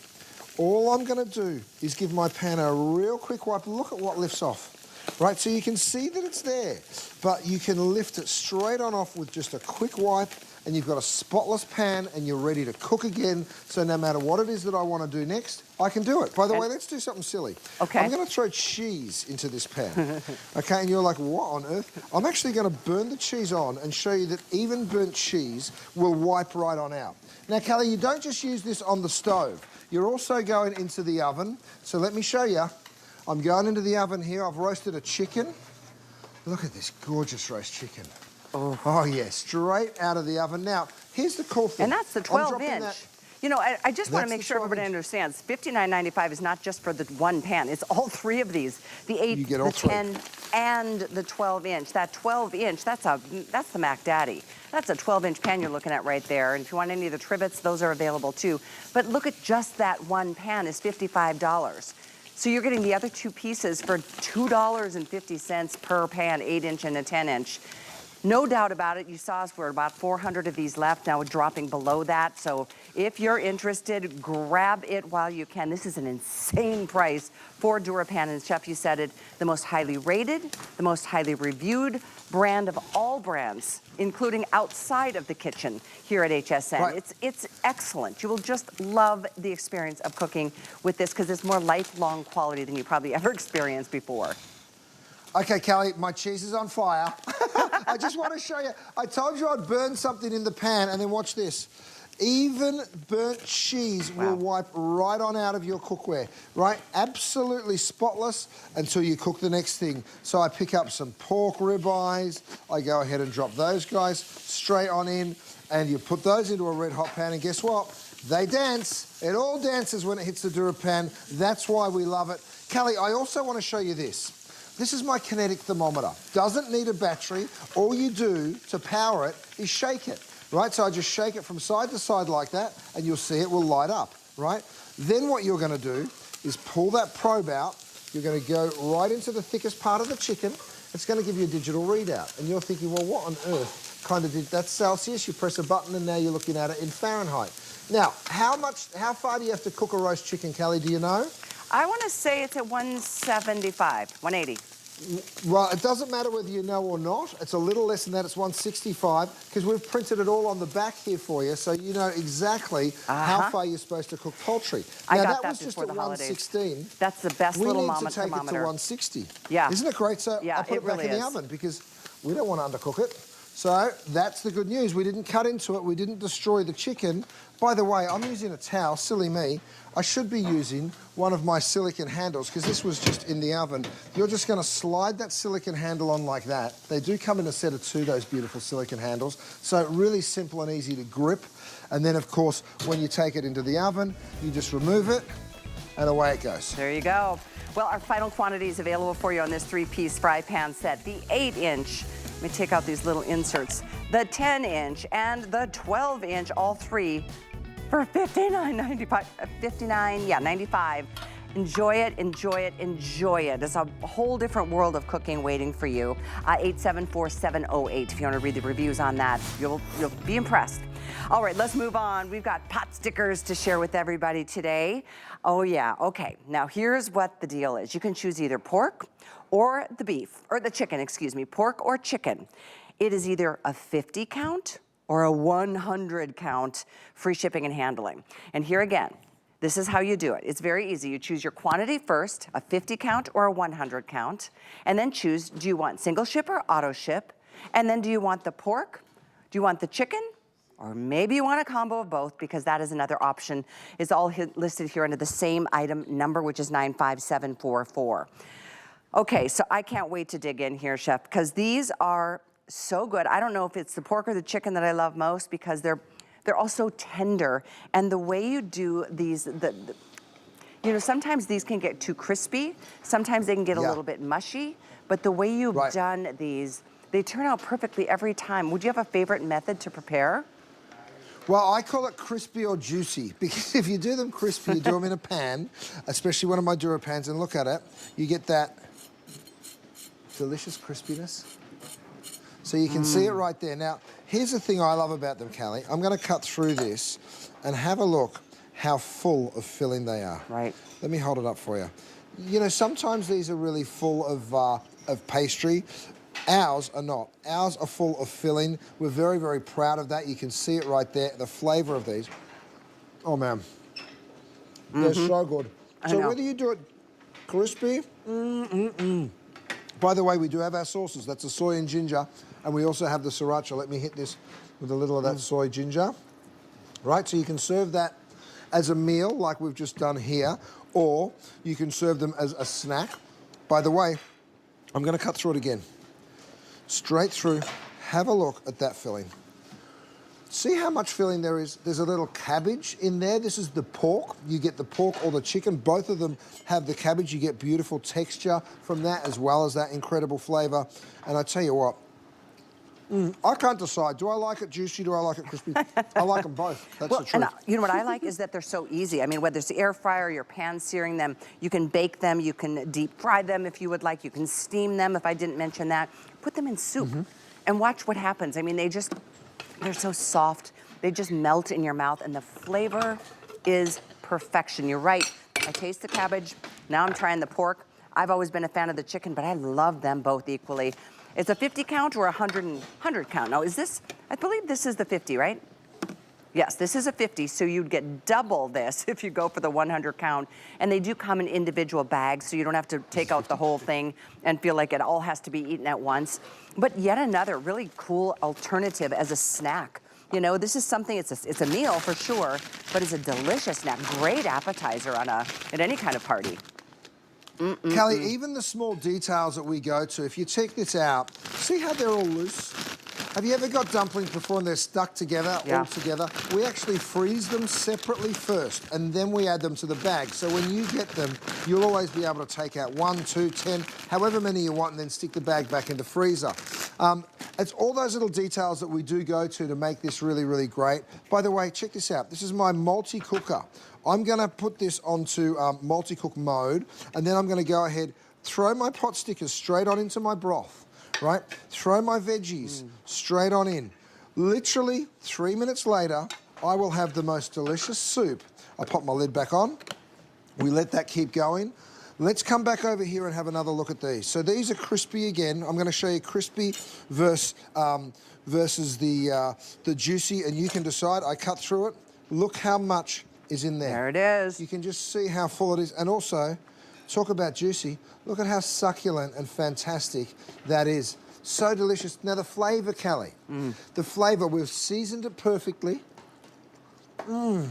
Speaker 2: all I'm going to do is give my pan a real quick wipe. Look at what lifts off. Right, so you can see that it's there, but you can lift it straight on off with just a quick wipe, and you've got a spotless pan and you're ready to cook again. So no matter what it is that I want to do next, I can do it. By the way, let's do something silly.
Speaker 1: Okay.
Speaker 2: I'm going to throw cheese into this pan. Okay, and you're like, what on earth? I'm actually going to burn the cheese on and show you that even burnt cheese will wipe right on out. Now, Kelly, you don't just use this on the stove. You're also going into the oven. So let me show you. I'm going into the oven here. I've roasted a chicken. Look at this gorgeous roast chicken. Oh yeah, straight out of the oven. Now, here's the cool thing.
Speaker 1: And that's the 12-inch. You know, I just want to make sure everybody understands, $59.95 is not just for the one pan. It's all three of these. The 8, the 10, and the 12-inch. That 12-inch, that's the Mac Daddy. That's a 12-inch pan you're looking at right there. And if you want any of the trivets, those are available too. But look at just that one pan is $55. So you're getting the other two pieces for $2.50 per pan, 8-inch and a 10-inch. No doubt about it, you saw us, we're about 400 of these left, now we're dropping below that. So if you're interested, grab it while you can. This is an insane price for DuraPan, and Chef, you said it, the most highly rated, the most highly reviewed brand of all brands, including outside of the kitchen here at HSN.
Speaker 2: Right.
Speaker 1: It's excellent. You will just love the experience of cooking with this because it's more lifelong quality than you probably ever experienced before.
Speaker 2: Okay, Kelly, my cheese is on fire. I just want to show you. I told you I'd burn something in the pan, and then watch this. Even burnt cheese will wipe right on out of your cookware, right? Absolutely spotless until you cook the next thing. So I pick up some pork ribeyes. I go ahead and drop those guys straight on in, and you put those into a red hot pan, and guess what? They dance. It all dances when it hits the DuraPan. That's why we love it. Kelly, I also want to show you this. This is my kinetic thermometer. Doesn't need a battery. All you do to power it is shake it, right? So I just shake it from side to side like that, and you'll see it will light up, right? Then what you're going to do is pull that probe out. You're going to go right into the thickest part of the chicken. It's going to give you a digital readout. And you're thinking, well, what on earth kind of did... That's Celsius. You press a button, and now you're looking at it in Fahrenheit. Now, how far do you have to cook a roast chicken, Kelly? Do you know?
Speaker 1: I want to say it's at 175, 180.
Speaker 2: Well, it doesn't matter whether you know or not. It's a little less than that. It's 165 because we've printed it all on the back here for you, so you know exactly how far you're supposed to cook poultry.
Speaker 1: I
Speaker 2: now,
Speaker 1: got
Speaker 2: that was just at 116.
Speaker 1: That's the best little
Speaker 2: We need to take it to
Speaker 1: thermometer.
Speaker 2: 160.
Speaker 1: Yeah.
Speaker 2: Isn't it great? So
Speaker 1: Yeah,
Speaker 2: I put it back
Speaker 1: really
Speaker 2: in the oven because we don't want to undercook it. So that's the good news. We didn't cut into it. We didn't destroy the chicken. By the way, I'm using a towel. Silly me. I should be using one of my silicone handles because this was just in the oven. You're just going to slide that silicone handle on like that. They do come in a set of 2, those beautiful silicone handles. So really simple and easy to grip. And then, of course, when you take it into the oven, you just remove it and away it goes.
Speaker 1: There you go. Well, our final quantity is available for you on this 3-piece fry pan set. The 8-inch, let me take out these little inserts, the 10-inch and the 12-inch, all three for $59.95. Enjoy it, enjoy it, enjoy it. It's a whole different world of cooking waiting for you. 874-708. If you want to read the reviews on that, you'll be impressed. All right, let's move on. We've got pot stickers to share with everybody today. Oh yeah, okay. Now here's what the deal is. You can choose either pork or the beef, or the chicken, excuse me, pork or chicken. It is either a 50 count or a 100 count, free shipping and handling. And here again, this is how you do it. It's very easy. You choose your quantity first, a 50 count or a 100 count, and then choose, do you want single ship or auto ship? And then do you want the pork? Do you want the chicken? Or maybe you want a combo of both, because that is another option. It's all listed here under the same item number, which is 95744. Okay, so I can't wait to dig in here, Chef, because these are so good. I don't know if it's the pork or the chicken that I love most, because they're all so tender. And the way you do these, you know, sometimes these can get too crispy. Sometimes they can get a little bit mushy. But the way you've done these, they turn out perfectly every time. Would you have a favorite method to prepare?
Speaker 2: Well, I call it crispy or juicy, because if you do them crispy, you do them in a pan, especially one of my DuraPans, and look at it, you get that delicious crispiness. So you can see it right there. Now, here's the thing I love about them, Callie. I'm going to cut through this and have a look how full of filling they are.
Speaker 1: Right.
Speaker 2: Let me hold it up for you. You know, sometimes these are really full of pastry. Ours are not. Ours are full of filling. We're very, very proud of that. You can see it right there. The flavour of these. Oh, man. They're so good. So whether you do it crispy, By the way, we do have our sauces. That's the soy and ginger, and we also have the sriracha. Let me hit this with a little of that soy ginger. Right, so you can serve that as a meal like we've just done here, or you can serve them as a snack. By the way, I'm going to cut through it again. Straight through. Have a look at that filling. See how much filling there is? There's a little cabbage in there. This is the pork. You get the pork or the chicken. Both of them have the cabbage. You get beautiful texture from that as well as that incredible flavour. And I tell you what, I can't decide. Do I like it juicy? Do I like it crispy? I like them both. That's the truth.
Speaker 1: And you know what I like is that they're so easy. I mean, whether it's the air fryer or your pan searing them, you can bake them, you can deep fry them if you would like, you can steam them if I didn't mention that. Put them in soup and watch what happens. I mean, they're so soft. They just melt in your mouth, and the flavor is perfection. You're right. I taste the cabbage. Now I'm trying the pork. I've always been a fan of the chicken, but I love them both equally. It's a 50 count or a 100 count. Now, I believe this is the 50, right? Yes, this is a 50, so you'd get double this if you go for the 100 count. And they do come in individual bags, so you don't have to take out the whole thing and feel like it all has to be eaten at once. But yet another really cool alternative as a snack. You know, this is something, it's a meal for sure, but it's a delicious snack. Great appetizer at any kind of party.
Speaker 2: Callie, even the small details that we go to, if you check this out, see how they're all loose? Have you ever got dumplings before and they're stuck together, all together? We actually freeze them separately first, and then we add them to the bag. So when you get them, you'll always be able to take out 1, 2, 10, however many you want, and then stick the bag back in the freezer. It's all those little details that we do go to make this really, really great. By the way, check this out. This is my multi-cooker. I'm going to put this onto multi-cook mode, and then I'm going to go ahead, throw my pot stickers straight on into my broth. Right? Throw my veggies straight on in. Literally 3 minutes later, I will have the most delicious soup. I pop my lid back on. We let that keep going. Let's come back over here and have another look at these. So these are crispy again. I'm going to show you crispy versus the juicy, and you can decide. I cut through it. Look how much is in there.
Speaker 1: There it is.
Speaker 2: You can just see how full it is. And also, talk about juicy. Look at how succulent and fantastic that is. So delicious. Now, the flavour, Callie. The flavour, we've seasoned it perfectly.
Speaker 1: I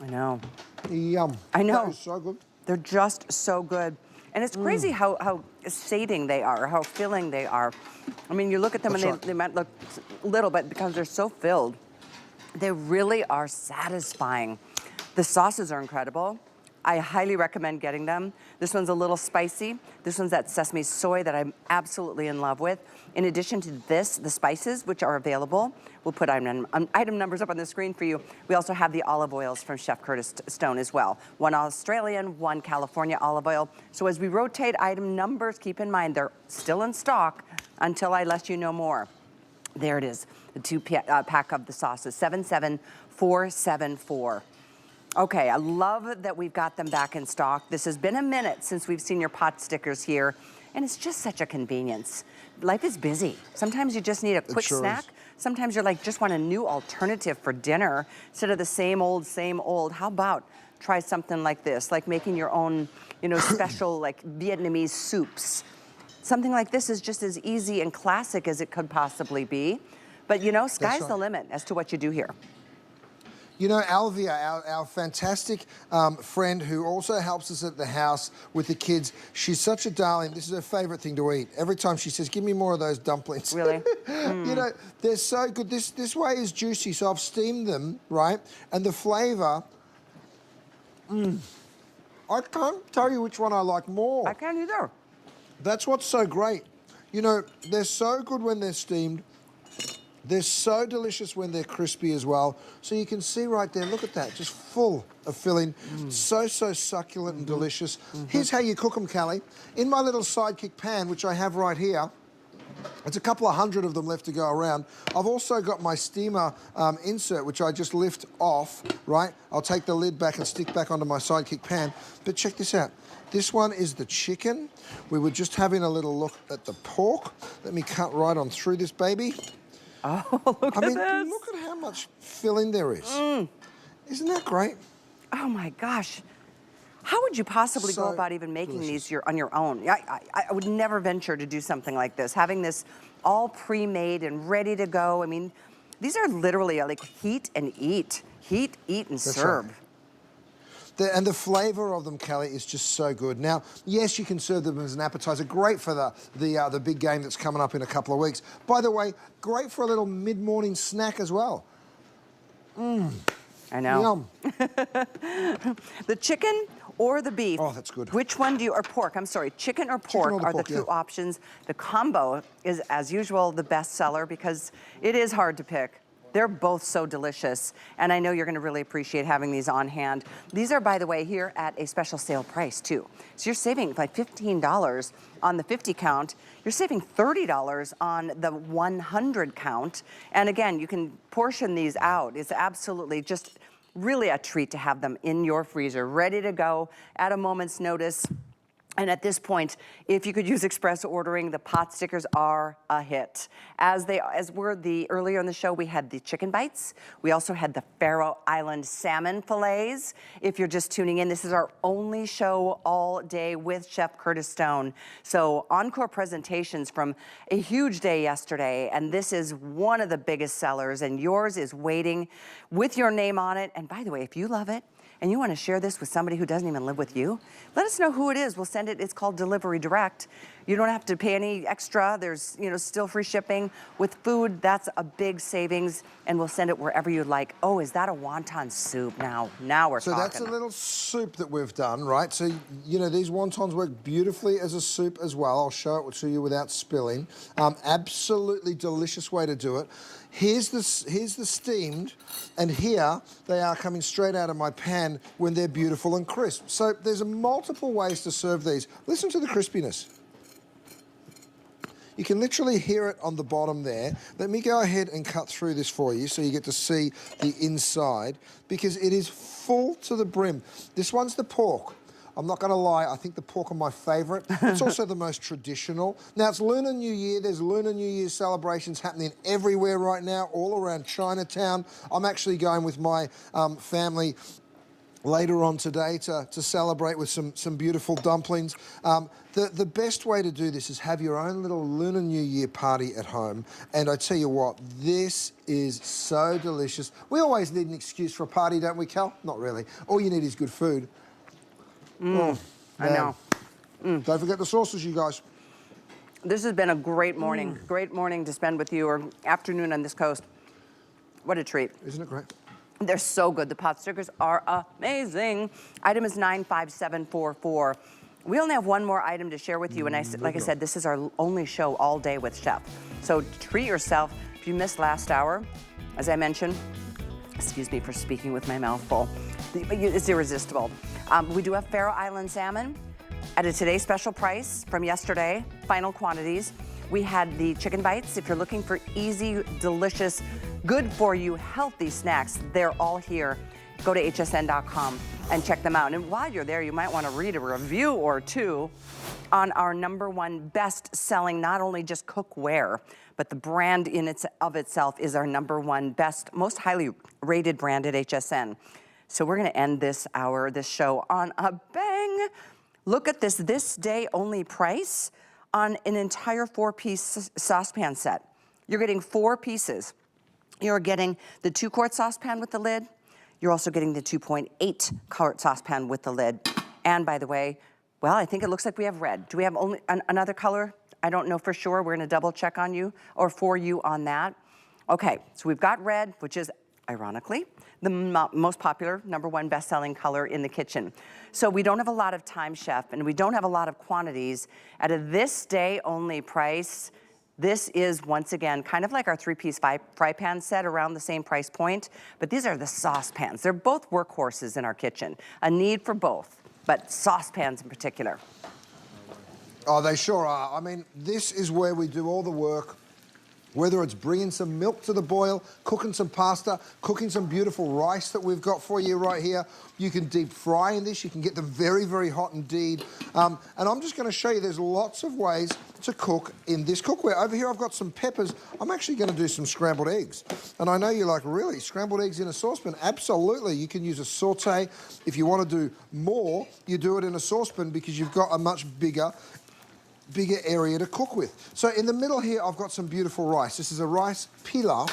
Speaker 1: know.
Speaker 2: Yum.
Speaker 1: I know.
Speaker 2: That is so good.
Speaker 1: They're just so good. And it's crazy how sating they are, how filling they are. I mean, you look at them and they might look little, but because they're so filled, they really are satisfying. The sauces are incredible. I highly recommend getting them. This one's a little spicy. This one's that sesame soy that I'm absolutely in love with. In addition to this, the spices, which are available, we'll put item numbers up on the screen for you. We also have the olive oils from Chef Curtis Stone as well. 1 Australian, 1 California olive oil. So as we rotate item numbers, keep in mind they're still in stock until I let you know more. There it is, the 2-pack of the sauces, 77474. Okay, I love that we've got them back in stock. This has been a minute since we've seen your pot stickers here, and it's just such a convenience. Life is busy. Sometimes you just need a quick snack. Sometimes you're like, just want a new alternative for dinner instead of the same old, same old. How about try something like this, like making your own, you know, special like Vietnamese soups. Something like this is just as easy and classic as it could possibly be. But you know, sky's the limit as to what you do here.
Speaker 2: You know, Alvia, our fantastic friend who also helps us at the house with the kids, she's such a darling. This is her favourite thing to eat. Every time she says, give me more of those dumplings.
Speaker 1: Really?
Speaker 2: You know, they're so good. This way is juicy, so I've steamed them, right? And the flavour, I can't tell you which one I like more.
Speaker 1: I can't either.
Speaker 2: That's what's so great. You know, they're so good when they're steamed. They're so delicious when they're crispy as well. So you can see right there, look at that, just full of filling. So succulent and delicious. Here's how you cook them, Callie. In my little sidekick pan, which I have right here, It's a couple of hundred of them left to go around. I've also got my steamer insert, which I just lift off, right? I'll take the lid back and stick back onto my Sidekick pan. But check this out. This one is the chicken. We were just having a little look at the pork. Let me cut right on through this baby.
Speaker 1: Oh, look at this.
Speaker 2: Look at how much filling there is. Isn't that great?
Speaker 1: Oh my gosh. How would you possibly go about even making these on your own? I would never venture to do something like this. Having this all pre-made and ready to go. I mean, these are literally like heat and eat. Heat, eat, and serve.
Speaker 2: Right. And the flavor of them, Kelly, is just so good. Now, yes, you can serve them as an appetizer. Great for the big game that's coming up in a couple of weeks. By the way, great for a little mid-morning snack as well.
Speaker 1: I know.
Speaker 2: Yum.
Speaker 1: The chicken or the beef.
Speaker 2: Oh, that's good.
Speaker 1: Which one do you, or pork, I'm sorry, chicken or pork are the two options. The combo is, as usual, the best seller because it is hard to pick. They're both so delicious, and I know you're gonna really appreciate having these on hand. These are, by the way, here at a special sale price, too. So you're saving like $15 on the 50 count. You're saving $30 on the 100 count. And again, you can portion these out. It's absolutely just really a treat to have them in your freezer, ready to go at a moment's notice. And at this point, if you could use express ordering, the pot stickers are a hit. Earlier in the show, we had the chicken bites. We also had the Faroe Island salmon fillets. If you're just tuning in, this is our only show all day with Chef Curtis Stone. So encore presentations from a huge day yesterday, and this is one of the biggest sellers, and yours is waiting with your name on it. And by the way, if you love it, and you want to share this with somebody who doesn't even live with you, let us know who it is. We'll send it. It's called Delivery Direct. You don't have to pay any extra. There's, still free shipping. With food, that's a big savings, and we'll send it wherever you'd like. Oh, is that a wonton soup now? Now we're talking.
Speaker 2: So that's a little soup that we've done, right? So, these wontons work beautifully as a soup as well. I'll show it to you without spilling. Absolutely delicious way to do it. Here's the steamed, and here they are coming straight out of my pan when they're beautiful and crisp. So there's multiple ways to serve these. Listen to the crispiness. You can literally hear it on the bottom there. Let me go ahead and cut through this for you so you get to see the inside because it is full to the brim. This one's the pork. I'm not going to lie, I think the pork are my favourite. It's also the most traditional. Now, it's Lunar New Year. There's Lunar New Year celebrations happening everywhere right now, all around Chinatown. I'm actually going with my family later on today to celebrate with some beautiful dumplings. The best way to do this is have your own little Lunar New Year party at home. And I tell you what, this is so delicious. We always need an excuse for a party, don't we, Cal? Not really. All you need is good food. Oh,
Speaker 1: I know.
Speaker 2: Don't forget the sauces, you guys.
Speaker 1: This has been a great morning. Great morning to spend with you, or afternoon on this coast. What a treat.
Speaker 2: Isn't it great?
Speaker 1: They're so good. The pot stickers are amazing. Item is 95744. We only have one more item to share with you, and like I said, this is our only show all day with Chef. So treat yourself. If you missed last hour, as I mentioned, excuse me for speaking with my mouth full, it's irresistible. We do have Faroe Island salmon at a today's special price from yesterday, final quantities. We had the chicken bites. If you're looking for easy, delicious, good for you, healthy snacks, they're all here. Go to hsn.com and check them out. And while you're there, you might want to read a review or two on our #1 best-selling, not only just cookware, but the brand of itself is our #1 best, most highly rated brand at HSN. So we're going to end this show on a bang. Look at this day only price on an entire 4-piece saucepan set. You're getting 4 pieces. You're getting the 2-quart saucepan with the lid. You're also getting the 2.8-quart saucepan with the lid. And by the way, well, I think it looks like we have red. Do we have only another color? I don't know for sure. We're going to double check on you or for you on that. Okay, so we've got red, which is ironically the most popular, #1 best-selling color in the kitchen. So we don't have a lot of time, Chef, and we don't have a lot of quantities. At a this day only price, this is, once again, kind of like our 3-piece fry pan set, around the same price point, but these are the saucepans. They're both workhorses in our kitchen, a need for both, but saucepans in particular.
Speaker 2: Oh, they sure are. I mean, this is where we do all the work. Whether it's bringing some milk to the boil, cooking some pasta, cooking some beautiful rice that we've got for you right here. You can deep fry in this. You can get them very, very hot indeed. And I'm just going to show you there's lots of ways to cook in this cookware. Over here I've got some peppers. I'm actually going to do some scrambled eggs. And I know you're like, really? Scrambled eggs in a saucepan? Absolutely. You can use a saute. If you want to do more, you do it in a saucepan because you've got a much bigger area to cook with. So in the middle here, I've got some beautiful rice. This is a rice pilaf.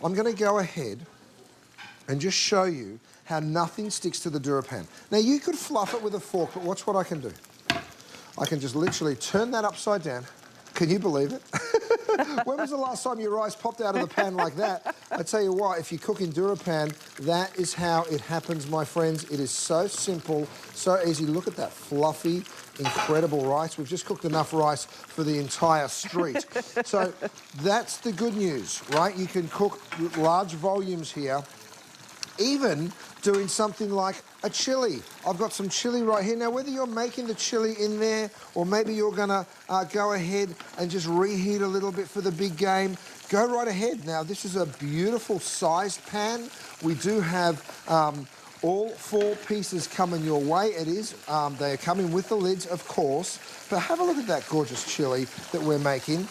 Speaker 2: I'm going to go ahead and just show you how nothing sticks to the durapan. Now, you could fluff it with a fork, but watch what I can do. I can just literally turn that upside down. Can you believe it? When was the last time your rice popped out of the pan like that? I tell you what, if you cook in durapan, that is how it happens, my friends. It is so simple, so easy. Look at that fluffy, incredible rice. We've just cooked enough rice for the entire street. So that's the good news, right? You can cook large volumes here, even doing something like a chili. I've got some chili right here. Now, whether you're making the chili in there or maybe you're gonna go ahead and just reheat a little bit for the big game, go right ahead. Now, this is a beautiful sized pan. We do have all 4 pieces coming your way. It is, they are coming with the lids, of course. But have a look at that gorgeous chili that we're making.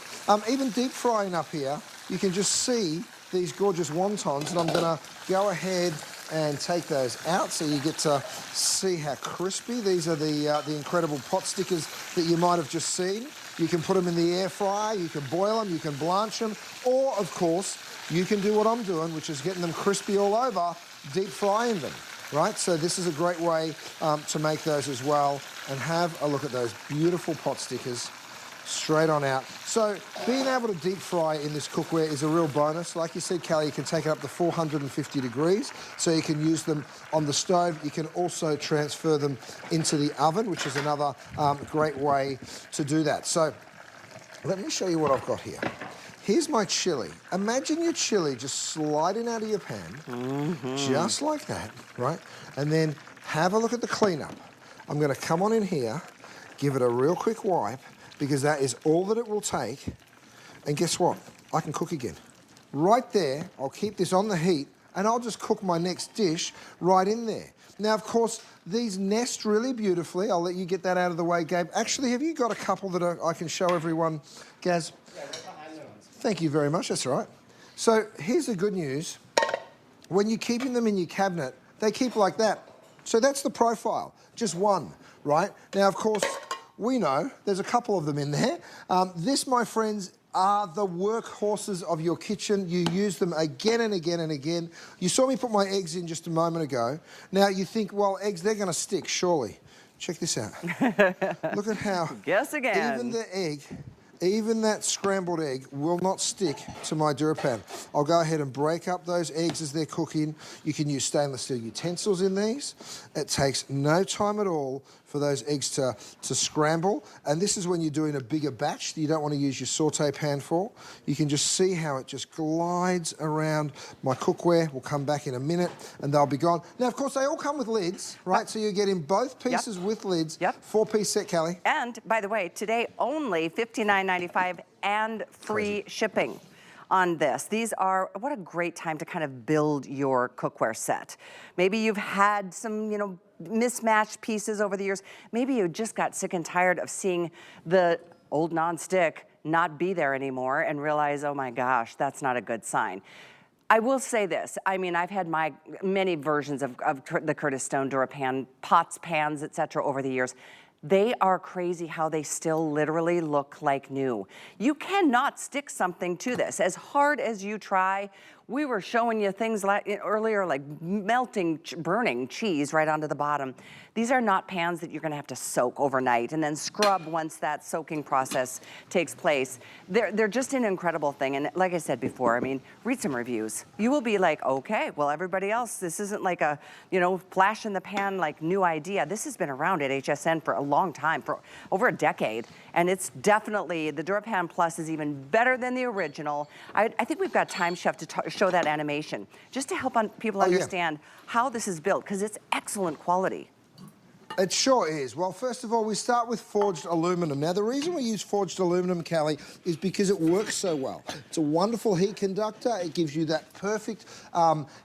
Speaker 2: Even deep frying up here, you can just see these gorgeous wontons, and I'm gonna go ahead and take those out so you get to see how crispy. These are the incredible pot stickers that you might have just seen. You can put them in the air fryer, you can boil them, you can blanch them, or of course, you can do what I'm doing, which is getting them crispy all over, deep frying them, right? So this is a great way to make those as well. And have a look at those beautiful pot stickers. Straight on out. So being able to deep fry in this cookware is a real bonus. Like you said, Callie, you can take it up to 450 degrees, so you can use them on the stove. You can also transfer them into the oven, which is another great way to do that. So let me show you what I've got here. Here's my chili. Imagine your chili just sliding out of your pan, just like that, right? And then have a look at the cleanup. I'm going to come on in here, give it a real quick wipe, because that is all that it will take. And guess what? I can cook again. Right there, I'll keep this on the heat, and I'll just cook my next dish right in there. Now, of course, these nest really beautifully. I'll let you get that out of the way, Gabe. Actually, have you got a couple that I can show everyone, Gaz? Yeah, right behind those. Thank you very much, that's all right. So here's the good news. When you're keeping them in your cabinet, they keep like that. So that's the profile, just one, right? Now, of course, we know there's a couple of them in there. This, my friends, are the workhorses of your kitchen. You use them again and again and again. You saw me put my eggs in just a moment ago. Now you think, well, eggs, they're gonna stick, surely. Check this out. Look at how
Speaker 1: Guess again.
Speaker 2: Even the egg, even that scrambled egg will not stick to my durapan. I'll go ahead and break up those eggs as they're cooking. You can use stainless steel utensils in these. It takes no time at all for those eggs to scramble. And this is when you're doing a bigger batch that you don't want to use your saute pan for. You can just see how it just glides around my cookware. We'll come back in a minute and they'll be gone. Now, of course, they all come with lids, right? So you're getting both pieces with lids.
Speaker 1: Yep.
Speaker 2: 4-piece set, Callie.
Speaker 1: And by the way, today only $59.95 and free shipping on this. These are, what a great time to kind of build your cookware set. Maybe you've had some, mismatched pieces over the years. Maybe you just got sick and tired of seeing the old nonstick not be there anymore and realize, oh my gosh, that's not a good sign. I will say this. I mean, I've had many versions of the Curtis Stone DuraPan, pots, pans, etc. over the years. They are crazy how they still literally look like new. You cannot stick something to this. As hard as you try, we were showing you things earlier like melting, burning cheese right onto the bottom. These are not pans that you're gonna have to soak overnight and then scrub once that soaking process takes place. They're just an incredible thing. And like I said before, I mean, read some reviews. You will be like, okay, well, everybody else, this isn't like a, flash in the pan, like new idea. This has been around at HSN for a long time, for over a decade. And it's definitely, the DuraPan Plus is even better than the original. I think we've got Time Chef to show that animation, just to help people understand how this is built, because it's excellent quality.
Speaker 2: It sure is. Well, first of all, we start with forged aluminum. Now, the reason we use forged aluminum, Callie, is because it works so well. It's a wonderful heat conductor. It gives you that perfect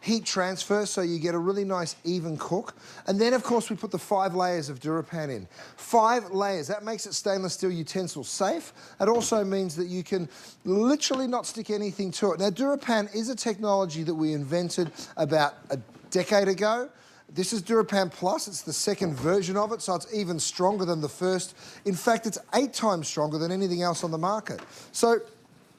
Speaker 2: heat transfer, so you get a really nice even cook. And then, of course, we put the 5 layers of DuraPan in. 5 layers. That makes it stainless steel utensil safe. It also means that you can literally not stick anything to it. Now, DuraPan is a technology that we invented about a decade ago. This is DuraPan Plus. It's the second version of it, so it's even stronger than the first. In fact, it's 8 times stronger than anything else on the market. So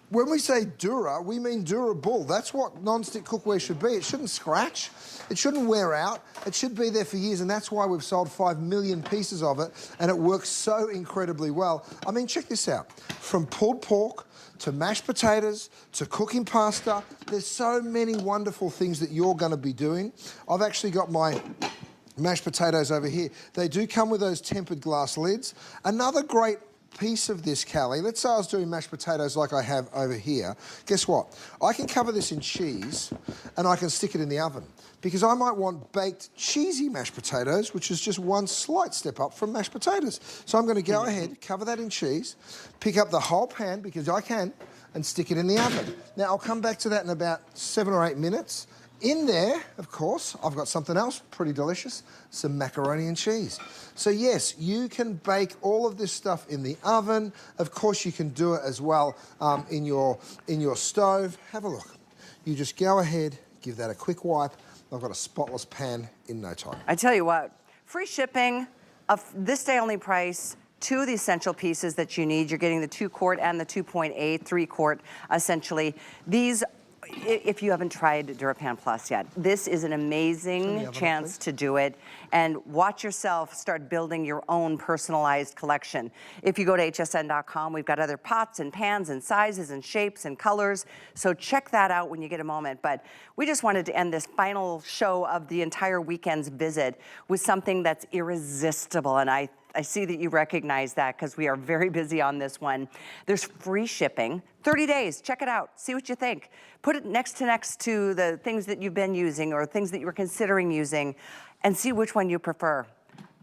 Speaker 2: when we say Dura, we mean durable. That's what non-stick cookware should be. It shouldn't scratch. It shouldn't wear out. It should be there for years, and that's why we've sold 5 million pieces of it, and it works so incredibly well. I mean, check this out. From pulled pork to mashed potatoes, to cooking pasta. There's so many wonderful things that you're going to be doing. I've actually got my mashed potatoes over here. They do come with those tempered glass lids. Another great piece of this, Callie, let's say I was doing mashed potatoes like I have over here. Guess what? I can cover this in cheese and I can stick it in the oven because I might want baked cheesy mashed potatoes, which is just one slight step up from mashed potatoes. So I'm going to go ahead, cover that in cheese, pick up the whole pan because I can, and stick it in the oven. Now, I'll come back to that in about 7 or 8 minutes. In there, of course, I've got something else pretty delicious, some macaroni and cheese. So yes, you can bake all of this stuff in the oven. Of course, you can do it as well in your stove. Have a look. You just go ahead, give that a quick wipe. I've got a spotless pan in no time.
Speaker 1: I tell you what, free shipping, this day only price, 2 of the essential pieces that you need. You're getting the 2-quart and the 2.8, 3-quart, essentially. These, if you haven't tried DuraPan Plus yet, this is an amazing chance to do it. And watch yourself start building your own personalized collection. If you go to hsn.com, we've got other pots and pans and sizes and shapes and colors. So check that out when you get a moment. But we just wanted to end this final show of the entire weekend's visit with something that's irresistible. And I see that you recognize that because we are very busy on this one. There's free shipping, 30 days. Check it out. See what you think. Put it next to the things that you've been using or things that you were considering using and see which one you prefer.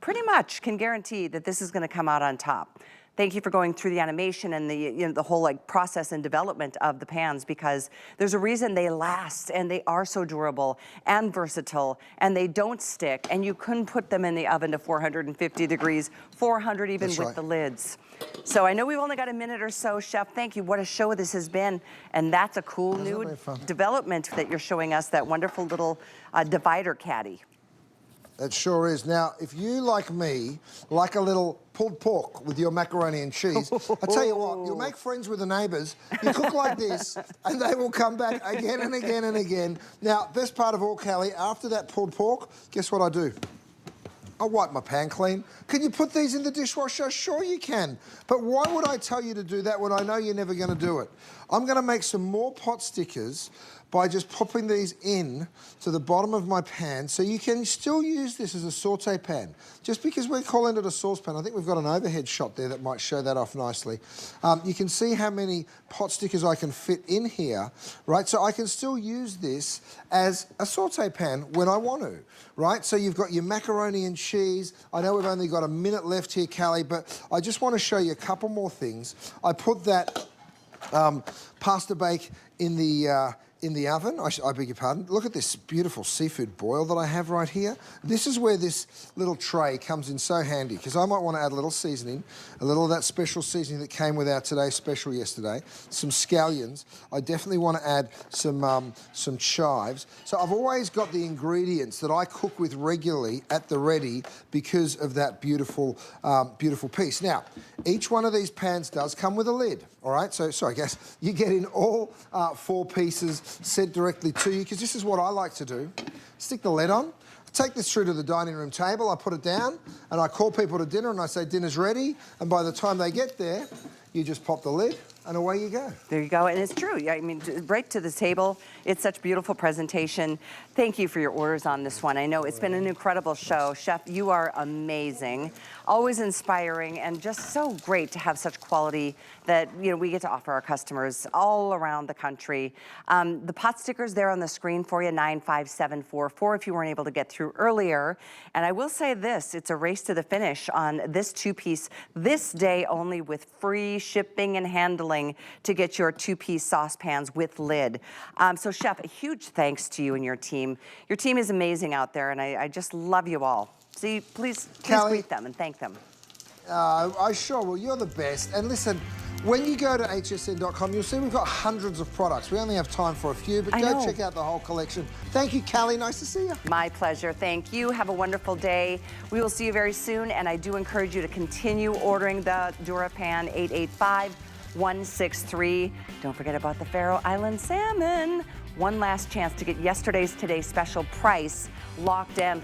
Speaker 1: Pretty much can guarantee that this is going to come out on top. Thank you for going through the animation and the whole process and development of the pans, because there's a reason they last and they are so durable and versatile and they don't stick, and you couldn't put them in the oven to 450 degrees, 400 even with the lids. So I know we've only got a minute or so, Chef. Thank you. What a show this has been. And that's a cool new development that you're showing us, that wonderful little divider caddy.
Speaker 2: It sure is. Now, if you, like me, like a little pulled pork with your macaroni and cheese, I tell you what, you'll make friends with the neighbours. You cook like this, and they will come back again and again and again. Now, best part of all, Callie, after that pulled pork, guess what I do? I wipe my pan clean. Can you put these in the dishwasher? Sure you can. But why would I tell you to do that when I know you're never going to do it? I'm going to make some more pot stickers by just popping these in to the bottom of my pan, so you can still use this as a saute pan. Just because we're calling it a saucepan, I think we've got an overhead shot there that might show that off nicely. You can see how many pot stickers I can fit in here, right? So I can still use this as a saute pan when I want to, right? So you've got your macaroni and cheese. I know we've only got a minute left here, Callie, but I just want to show you a couple more things. I put that pasta bake in the oven. I beg your pardon. Look at this beautiful seafood boil that I have right here. This is where this little tray comes in so handy, because I might want to add a little seasoning, a little of that special seasoning that came with our today's special yesterday, some scallions. I definitely want to add some chives. So I've always got the ingredients that I cook with regularly at the ready because of that beautiful, beautiful piece. Now, each one of these pans does come with a lid, all right? So, sorry, guys, you get in all 4 pieces sent directly to you, because this is what I like to do. Stick the lid on, take this through to the dining room table, I put it down, and I call people to dinner and I say dinner's ready, and by the time they get there, you just pop the lid and away you go.
Speaker 1: There you go, and it's true. I mean, right to the table. It's such beautiful presentation. Thank you for your orders on this one. I know it's been an incredible show. Chef, you are amazing, always inspiring, and just so great to have such quality that we get to offer our customers all around the country. The pot stickers there on the screen for you, 95744 if you weren't able to get through earlier. And I will say this, it's a race to the finish on this two-piece this day only, with free shipping and handling to get your two-piece saucepans with lid. So Chef, a huge thanks to you and your team. Your team is amazing out there, and I just love you all. See, please greet them and thank them.
Speaker 2: I sure will. You're the best. And listen, when you go to hsn.com, you'll see we've got hundreds of products. We only have time for a few, but go check out the whole collection. Thank you, Callie. Nice to see you.
Speaker 1: My pleasure. Thank you. Have a wonderful day. We will see you very soon, and I do encourage you to continue ordering the DuraPan 885-163. Don't forget about the Faroe Island salmon. One last chance to get yesterday's Today special price locked and